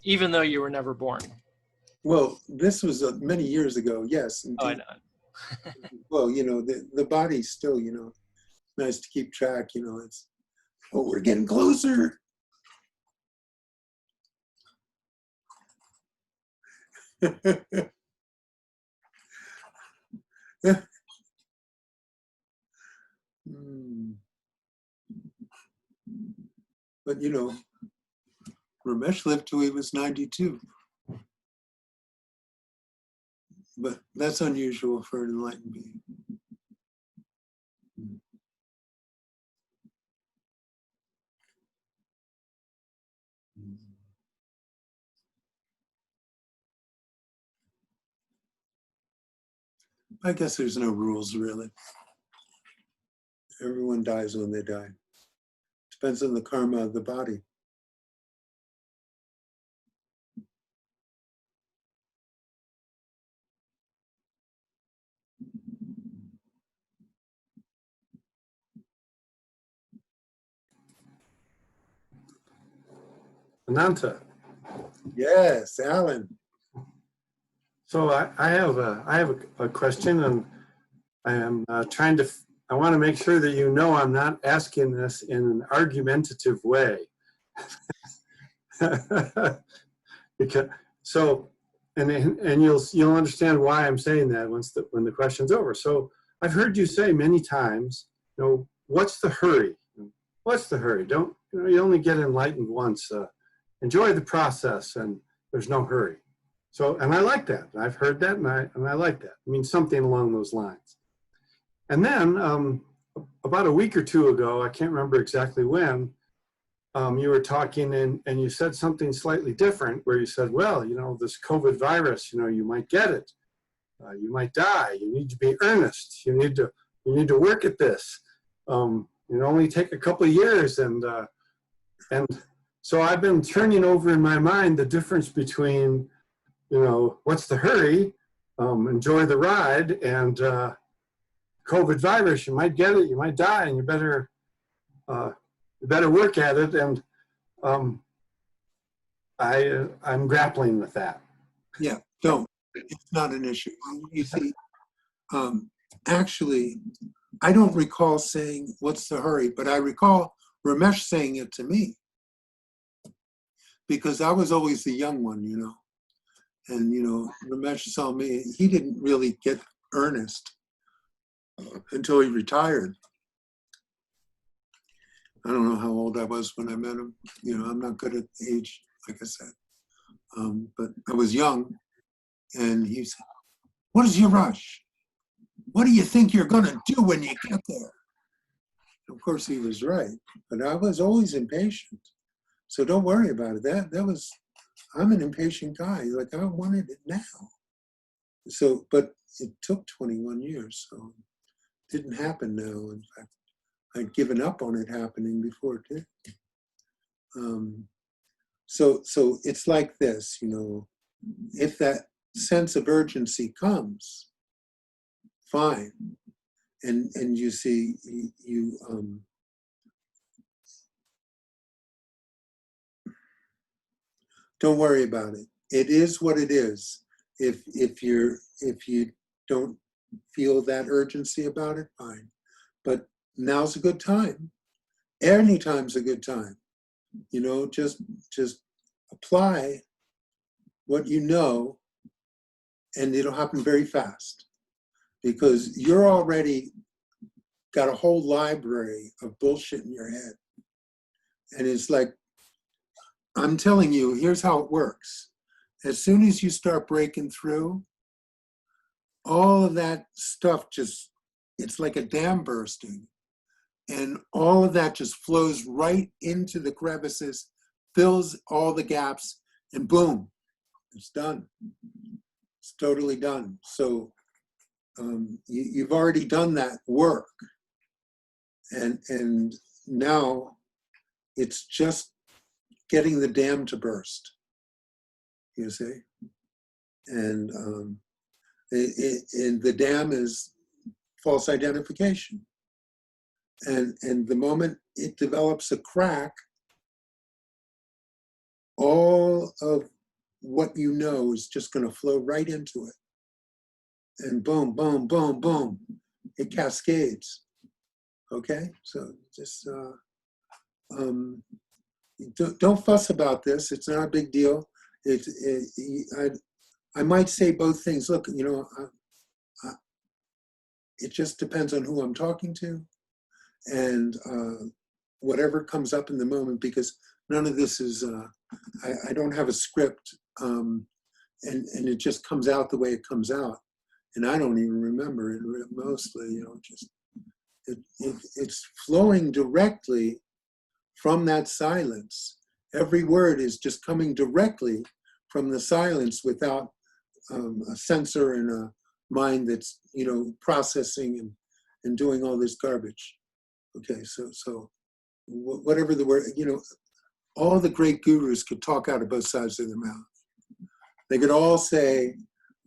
Even though you were never born. Well, this was many years ago, yes. Indeed. Oh, I know. Well, the body still, nice to keep track, it's, we're getting closer. But, Ramesh lived till he was 92. But that's unusual for an enlightened being. I guess there's no rules, really. Everyone dies when they die. Depends on the karma of the body. Ananta. Yes, Alan. So I have a question, and I am I want to make sure that I'm not asking this in an argumentative way. And you'll understand why I'm saying that when the question's over. So I've heard you say many times, what's the hurry? What's the hurry? Don't you only get enlightened once? Enjoy the process, and there's no hurry. So, and I like that. I've heard that, and I like that. I mean, something along those lines. And then about a week or two ago, I can't remember exactly when, you were talking and you said something slightly different, where you said, well, this COVID virus, you might get it. You might die. You need to be earnest. You need to work at this. It only take a couple of years. And so I've been turning over in my mind the difference between, what's the hurry, enjoy the ride, and COVID virus, you might get it, you might die, and you better work at it. And I'm grappling with that. Yeah, don't. It's not an issue. You see, actually, I don't recall saying, what's the hurry? But I recall Ramesh saying it to me. Because I was always the young one, And, Ramesh saw me. He didn't really get earnest until he retired. I don't know how old I was when I met him. You know, I'm not good at age, like I said. But I was young, and he said, "What is your rush? What do you think you're going to do when you get there?" Of course, he was right, but I was always impatient. So don't worry about it. That was, I'm an impatient guy. Like, I wanted it now. So, but it took 21 years, so it didn't happen now. In fact, I'd given up on it happening before it did. So it's like this, you know, if that sense of urgency comes, fine. And you see, you don't worry about it. It is what it is. If you don't feel that urgency about it, fine. But now's a good time. Anytime's a good time. You know, just apply what you know, and it'll happen very fast, because you're already got a whole library of bullshit in your head. And it's like, I'm telling you, here's how it works. As soon as you start breaking through, all of that stuff just, it's like a dam bursting. And all of that just flows right into the crevices, fills all the gaps, and boom, it's done. It's totally done. So you've already done that work. And now it's just getting the dam to burst, you see? And the dam is false identification. And the moment it develops a crack, all of what you know is just going to flow right into it. And boom, boom, boom, boom, it cascades. Okay? So just don't fuss about this. It's not a big deal. I might say both things. Look, you know, it just depends on who I'm talking to, and whatever comes up in the moment, because none of this is, I don't have a script, and it just comes out the way it comes out. And I don't even remember it mostly, you know, just, it's flowing directly from that silence. Every word is just coming directly from the silence without a censor and a mind that's, you know, processing and doing all this garbage. Okay, so whatever the word, you know, all the great gurus could talk out of both sides of their mouth. They could all say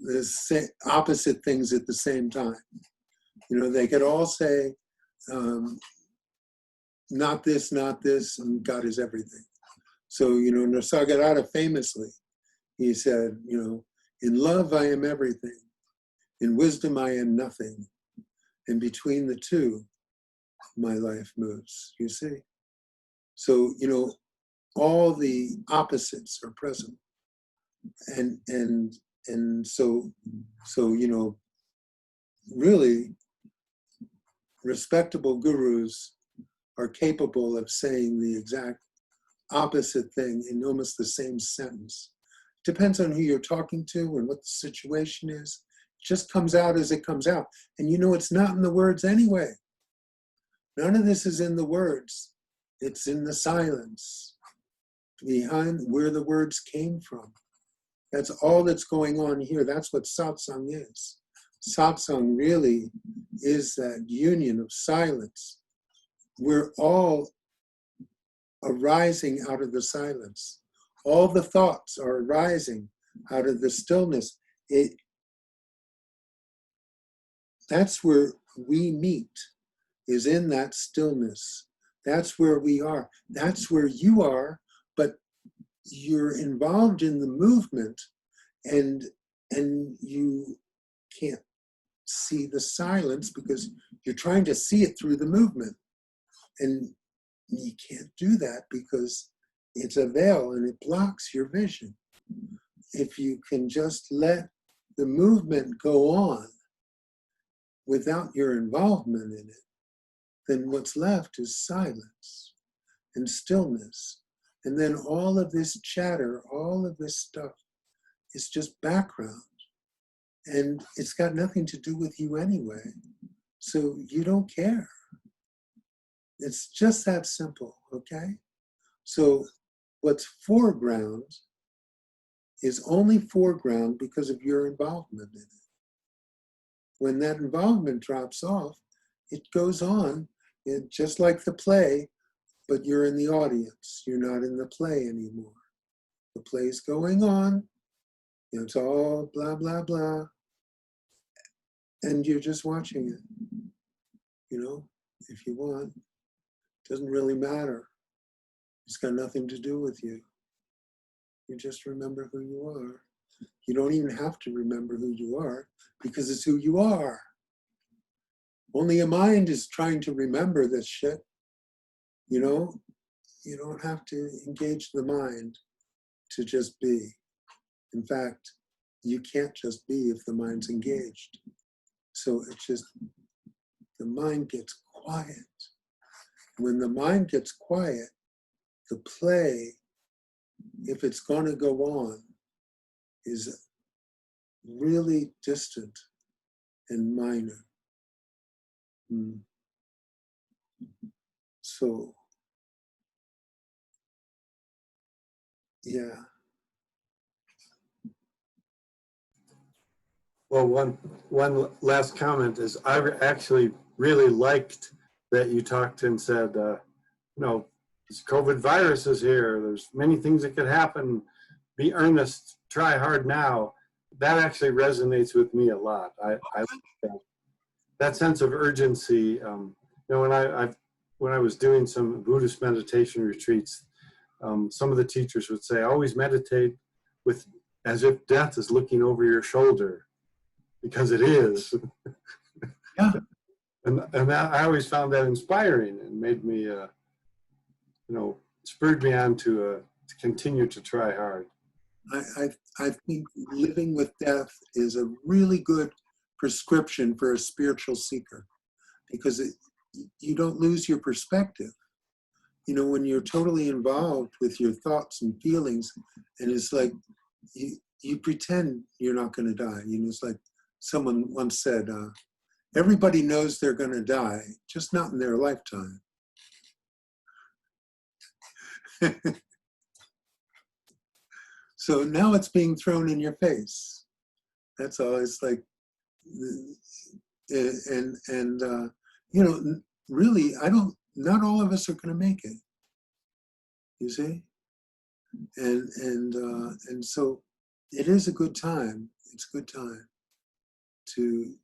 the opposite things at the same time. You know, they could all say, not this, and God is everything. So, you know, Nisargadatta famously, he said, you know, in love I am everything, in wisdom I am nothing, and between the two, my life moves, you see? So, you know, all the opposites are present. And so, you know, really respectable gurus are capable of saying the exact opposite thing in almost the same sentence. Depends on who you're talking to and what the situation is. It just comes out as it comes out. And you know, it's not in the words anyway. None of this is in the words. It's in the silence behind where the words came from. That's all that's going on here. That's what satsang is. Satsang really is that union of silence. We're all arising out of the silence. All the thoughts are arising out of the stillness. That's where we meet, is in that stillness. That's where we are. That's where you are, but you're involved in the movement, and you can't see the silence because you're trying to see it through the movement. And you can't do that because it's a veil and it blocks your vision. If you can just let the movement go on without your involvement in it, then what's left is silence. and stillness. And then all of this chatter, all of this stuff is just background. And it's got nothing to do with you anyway. So you don't care. It's just that simple, okay? So what's foreground is only foreground because of your involvement in it. When that involvement drops off, it goes on, just like the play, but you're in the audience. You're not in the play anymore. The play's going on. It's all blah, blah, blah. And you're just watching it, if you want. It doesn't really matter. It's got nothing to do with you. You just remember who you are. You don't even have to remember who you are because it's who you are. Only a mind is trying to remember this shit. You don't have to engage the mind to just be. In fact, you can't just be if the mind's engaged. So it's just, the mind gets quiet. When the mind gets quiet, the play, if it's going to go on, is really distant and minor. So, yeah. Well, one last comment is I actually really liked that you talked and said, this COVID virus is here. There's many things that could happen. Be earnest. Try hard now. That actually resonates with me a lot. I like that sense of urgency. When I was doing some Buddhist meditation retreats, some of the teachers would say, always meditate with as if death is looking over your shoulder, because it is. Yeah. And that, I always found that inspiring and made me, spurred me on to continue to try hard. I think living with death is a really good prescription for a spiritual seeker, because you don't lose your perspective. When you're totally involved with your thoughts and feelings, and it's like you pretend you're not going to die. It's like someone once said, everybody knows they're going to die, just not in their lifetime. So now it's being thrown in your face. That's all. It's like, really, not all of us are going to make it. You see, and so it is a good time. It's a good time to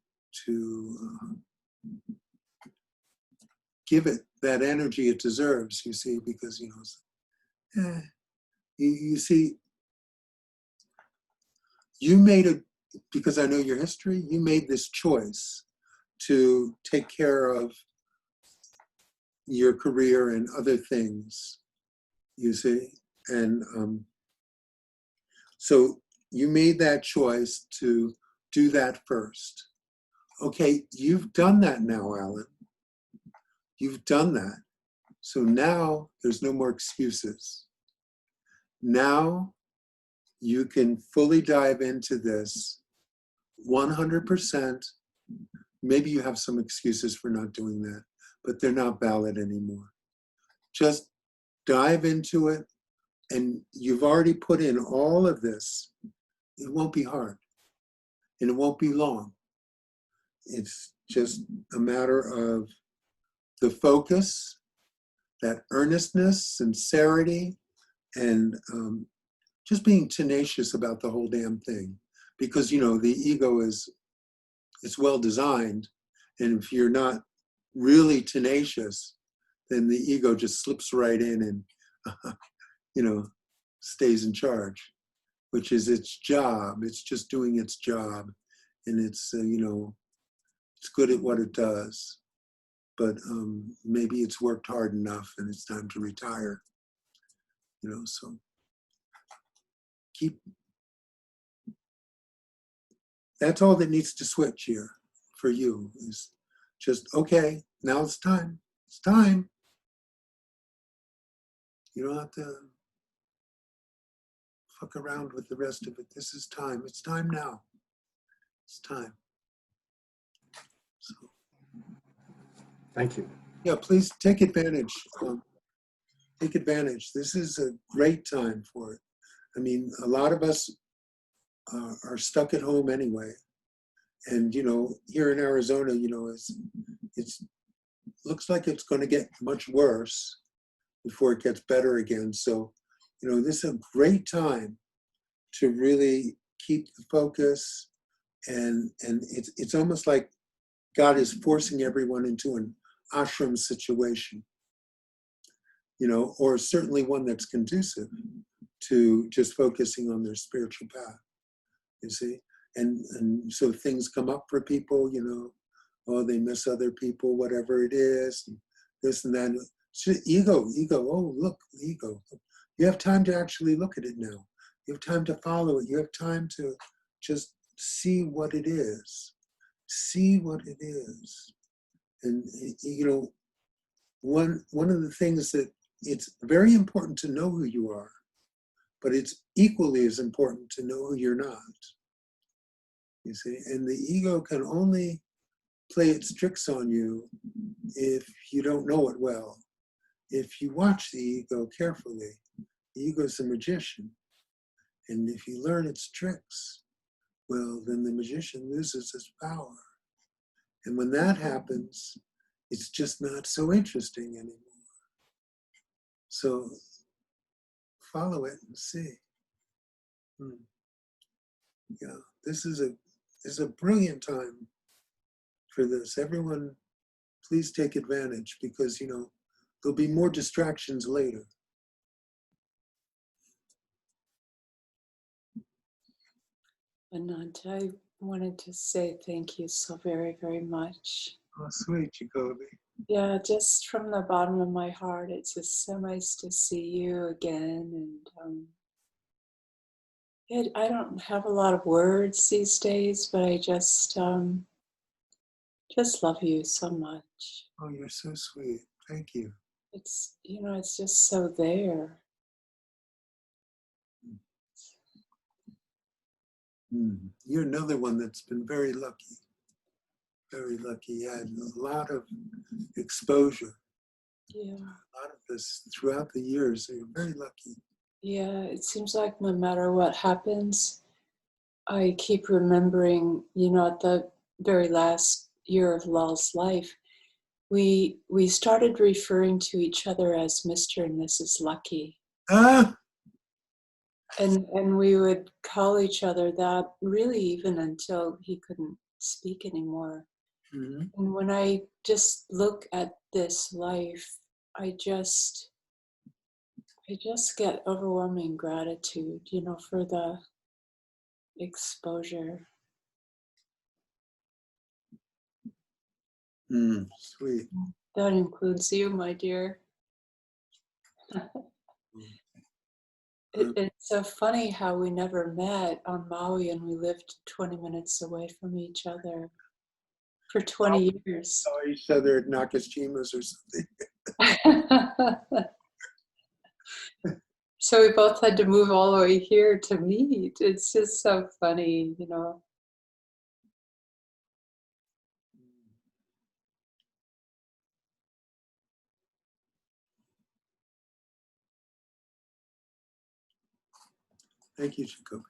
give it that energy it deserves. You see, because you see. You made because I know your history, you made this choice to take care of your career and other things, you see. And so you made that choice to do that first. Okay, you've done that now, Alan. You've done that. So now there's no more excuses. Now you can fully dive into this 100%. Maybe you have some excuses for not doing that, but they're not valid anymore. Just dive into it, and you've already put in all of this. It won't be hard, and it won't be long. It's just a matter of the focus, that earnestness, sincerity, and just being tenacious about the whole damn thing. Because, the ego it's well designed. And if you're not really tenacious, then the ego just slips right in and, stays in charge, which is its job. It's just doing its job. And it's, it's good at what it does. But maybe it's worked hard enough and it's time to retire, so. That's all that needs to switch here for you, is just, okay, now it's time. It's time. You don't have to fuck around with the rest of it. This is time. It's time now. It's time. So, Thank you. yeah, please take advantage. Take advantage. This is a great time for it. I mean, a lot of us are stuck at home anyway. And, you know, here in Arizona, you know, it's looks like it's going to get much worse before it gets better again. So, you know, this is a great time to really keep the focus. And it's almost like God is forcing everyone into an ashram situation, you know, or certainly one that's conducive to just focusing on their spiritual path, you see? And so things come up for people, you know, oh, they miss other people, whatever it is, and this and that. Ego, oh, look, ego. You have time to actually look at it now. You have time to follow it. You have time to just see what it is. See what it is. And, you know, one of the things that it's very important to know who you are, but it's equally as important to know who you're not. You see, and the ego can only play its tricks on you if you don't know it well. If you watch the ego carefully, the ego is a magician. And if you learn its tricks, well, then the magician loses his power. And when that happens, it's just not so interesting anymore. So follow it and see. Yeah, this is a brilliant time for this. Everyone, please take advantage because, you know, there'll be more distractions later. Ananta, I wanted to say thank you so very, very much. Oh, sweet, Jacoby. Yeah, just from the bottom of my heart, it's just so nice to see you again. And I don't have a lot of words these days, but I just love you so much. Oh, you're so sweet. Thank you. It's, you know, it's just so there. You're another one that's been very lucky. Very lucky. You had a lot of exposure. Yeah. A lot of this throughout the years. So you're very lucky. Yeah, it seems like no matter what happens, I keep remembering, you know, at the very last year of Lal's life, we started referring to each other as Mr. and Mrs. Lucky. Ah! And we would call each other that really even until he couldn't speak anymore. Mm-hmm. And when I just look at this life, I just get overwhelming gratitude, you know, for the exposure. Sweet. That includes you, my dear. It's so funny how we never met on Maui and we lived 20 minutes away from each other for 20 years. Saw each other at Nakashima's or something. So we both had to move all the way here to meet. It's just so funny, you know. Thank you, Jacoby.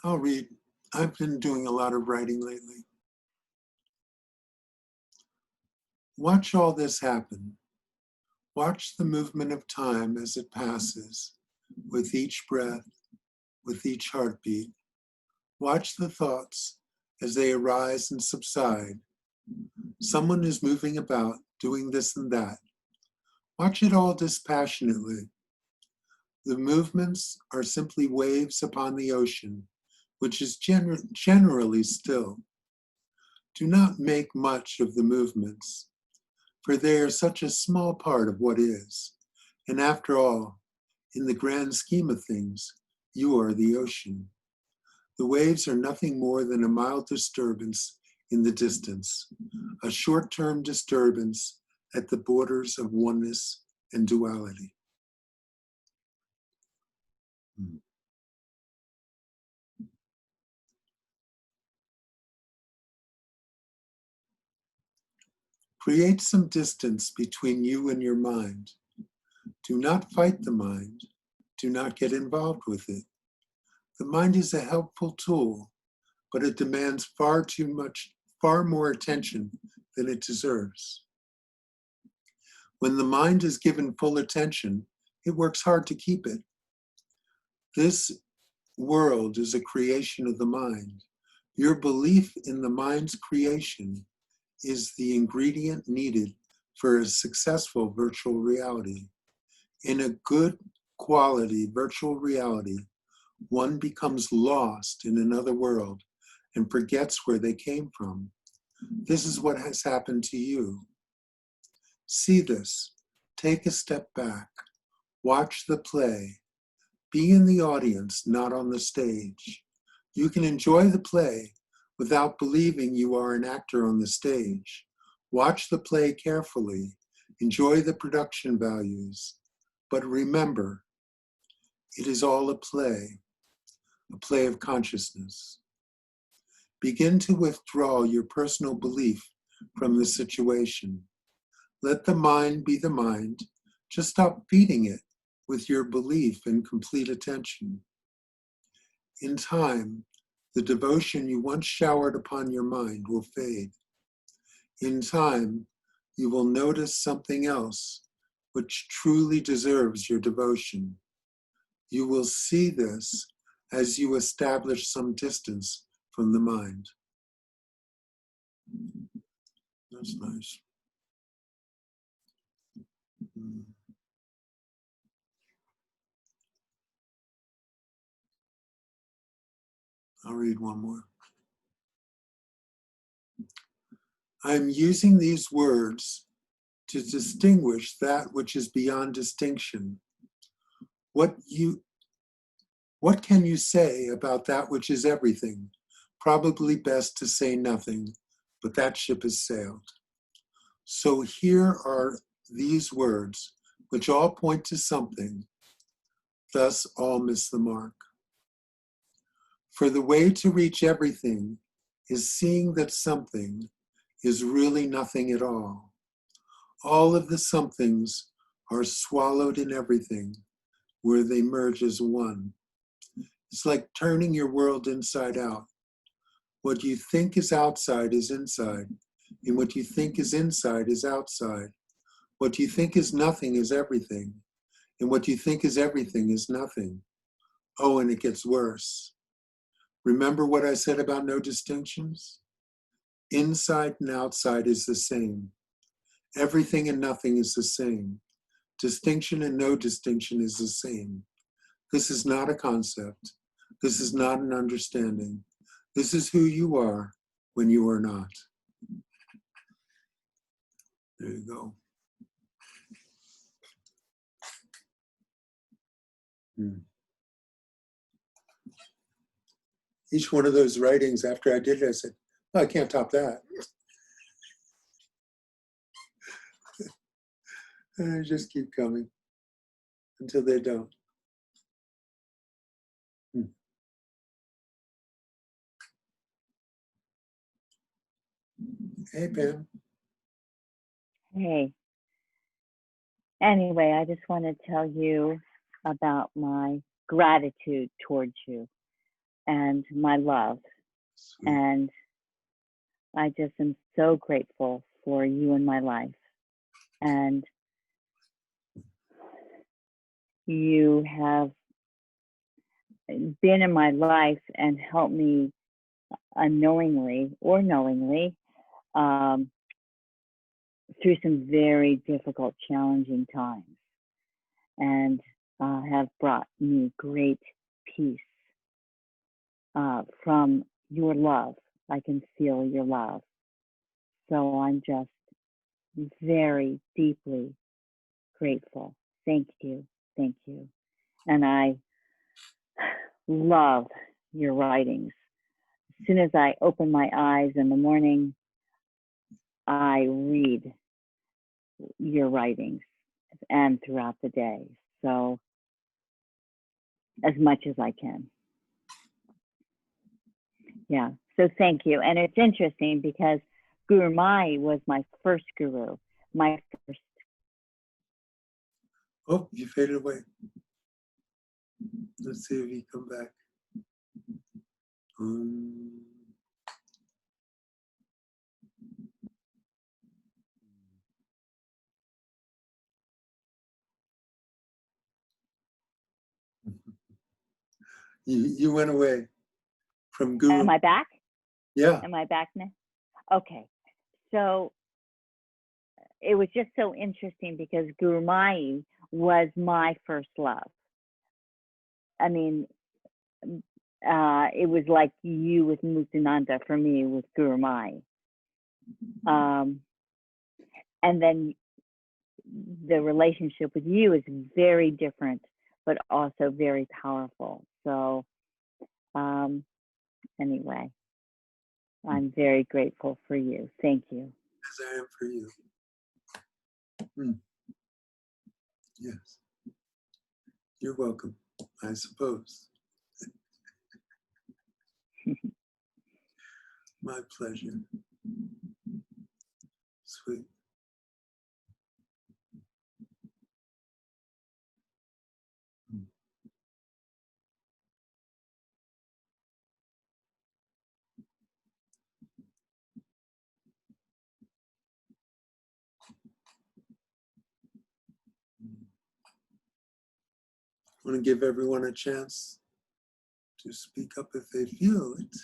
I'll read. I've been doing a lot of writing lately. Watch all this happen. Watch the movement of time as it passes, with each breath, with each heartbeat. Watch the thoughts as they arise and subside. Someone is moving about, doing this and that. Watch it all dispassionately. The movements are simply waves upon the ocean, which is generally still. Do not make much of the movements, for they are such a small part of what is. And after all, in the grand scheme of things, you are the ocean. The waves are nothing more than a mild disturbance in the distance, a short-term disturbance at the borders of oneness and duality. Create some distance between you and your mind. Do not fight the mind. Do not get involved with it. The mind is a helpful tool, but it demands far more attention than it deserves. When the mind is given full attention, it works hard to keep it. This world is a creation of the mind. Your belief in the mind's creation is the ingredient needed for a successful virtual reality. In a good quality virtual reality, one becomes lost in another world and forgets where they came from. This is what has happened to you. See this. Take a step back. Watch the play. Be in the audience, not on the stage. You can enjoy the play without believing you are an actor on the stage. Watch the play carefully. Enjoy the production values. But remember, it is all a play of consciousness. Begin to withdraw your personal belief from the situation. Let the mind be the mind. Just stop feeding it with your belief and complete attention. In time, the devotion you once showered upon your mind will fade. In time, you will notice something else which truly deserves your devotion. You will see this as you establish some distance from the mind. That's nice. I'll read one more. I'm using these words to distinguish that which is beyond distinction. What can you say about that which is everything? Probably best to say nothing, but that ship has sailed. So here are these words, which all point to something, thus all miss the mark. For the way to reach everything is seeing that something is really nothing at all. All of the somethings are swallowed in everything, where they merge as one. It's like turning your world inside out. What you think is outside is inside, and what you think is inside is outside. What you think is nothing is everything, and what you think is everything is nothing. Oh, and it gets worse. Remember what I said about no distinctions? Inside and outside is the same. Everything and nothing is the same. Distinction and no distinction is the same. This is not a concept. This is not an understanding. This is who you are when you are not. There you go. Each one of those writings, after I did it, I said, oh, I can't top that. And I just keep coming until they don't. Hey, Pam. Hey. Anyway, I just want to tell you about my gratitude towards you. and my love. Sweet. And I just am so grateful for you in my life. And you have been in my life and helped me unknowingly or knowingly through some very difficult, challenging times, and have brought me great peace from your love. I can feel your love. So I'm just very deeply grateful. Thank you. Thank you. And I love your writings. As soon as I open my eyes in the morning, I read your writings and throughout the day. So as much as I can. Yeah. So thank you. And it's interesting because Gurumayi was my first guru, my first. Oh, you faded away. Let's see if he come back. You went away from Guru. Am I back? Yeah. Am I back now? Okay. So it was just so interesting because Gurumayi was my first love. I mean, it was like you with Muktananda for me with Gurumayi. And then the relationship with you is very different, but also very powerful. So anyway, I'm very grateful for you. Thank you. As I am for you. Yes. You're welcome, I suppose. My pleasure. Sweet. I want to give everyone a chance to speak up if they feel it.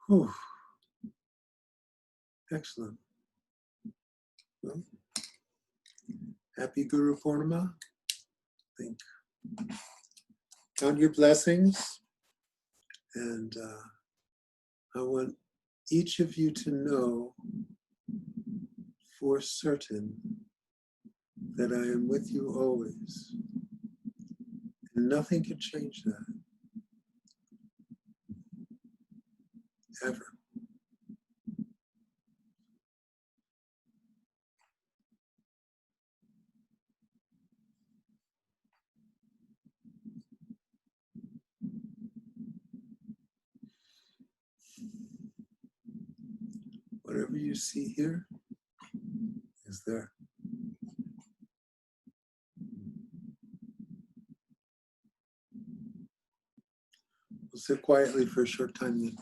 Whew. Excellent. Well, happy Guru Purnima. Think. Count your blessings. And I want each of you to know for certain that I am with you always. And nothing can change that. Ever. Whatever you see here is there. We'll sit quietly for a short time then.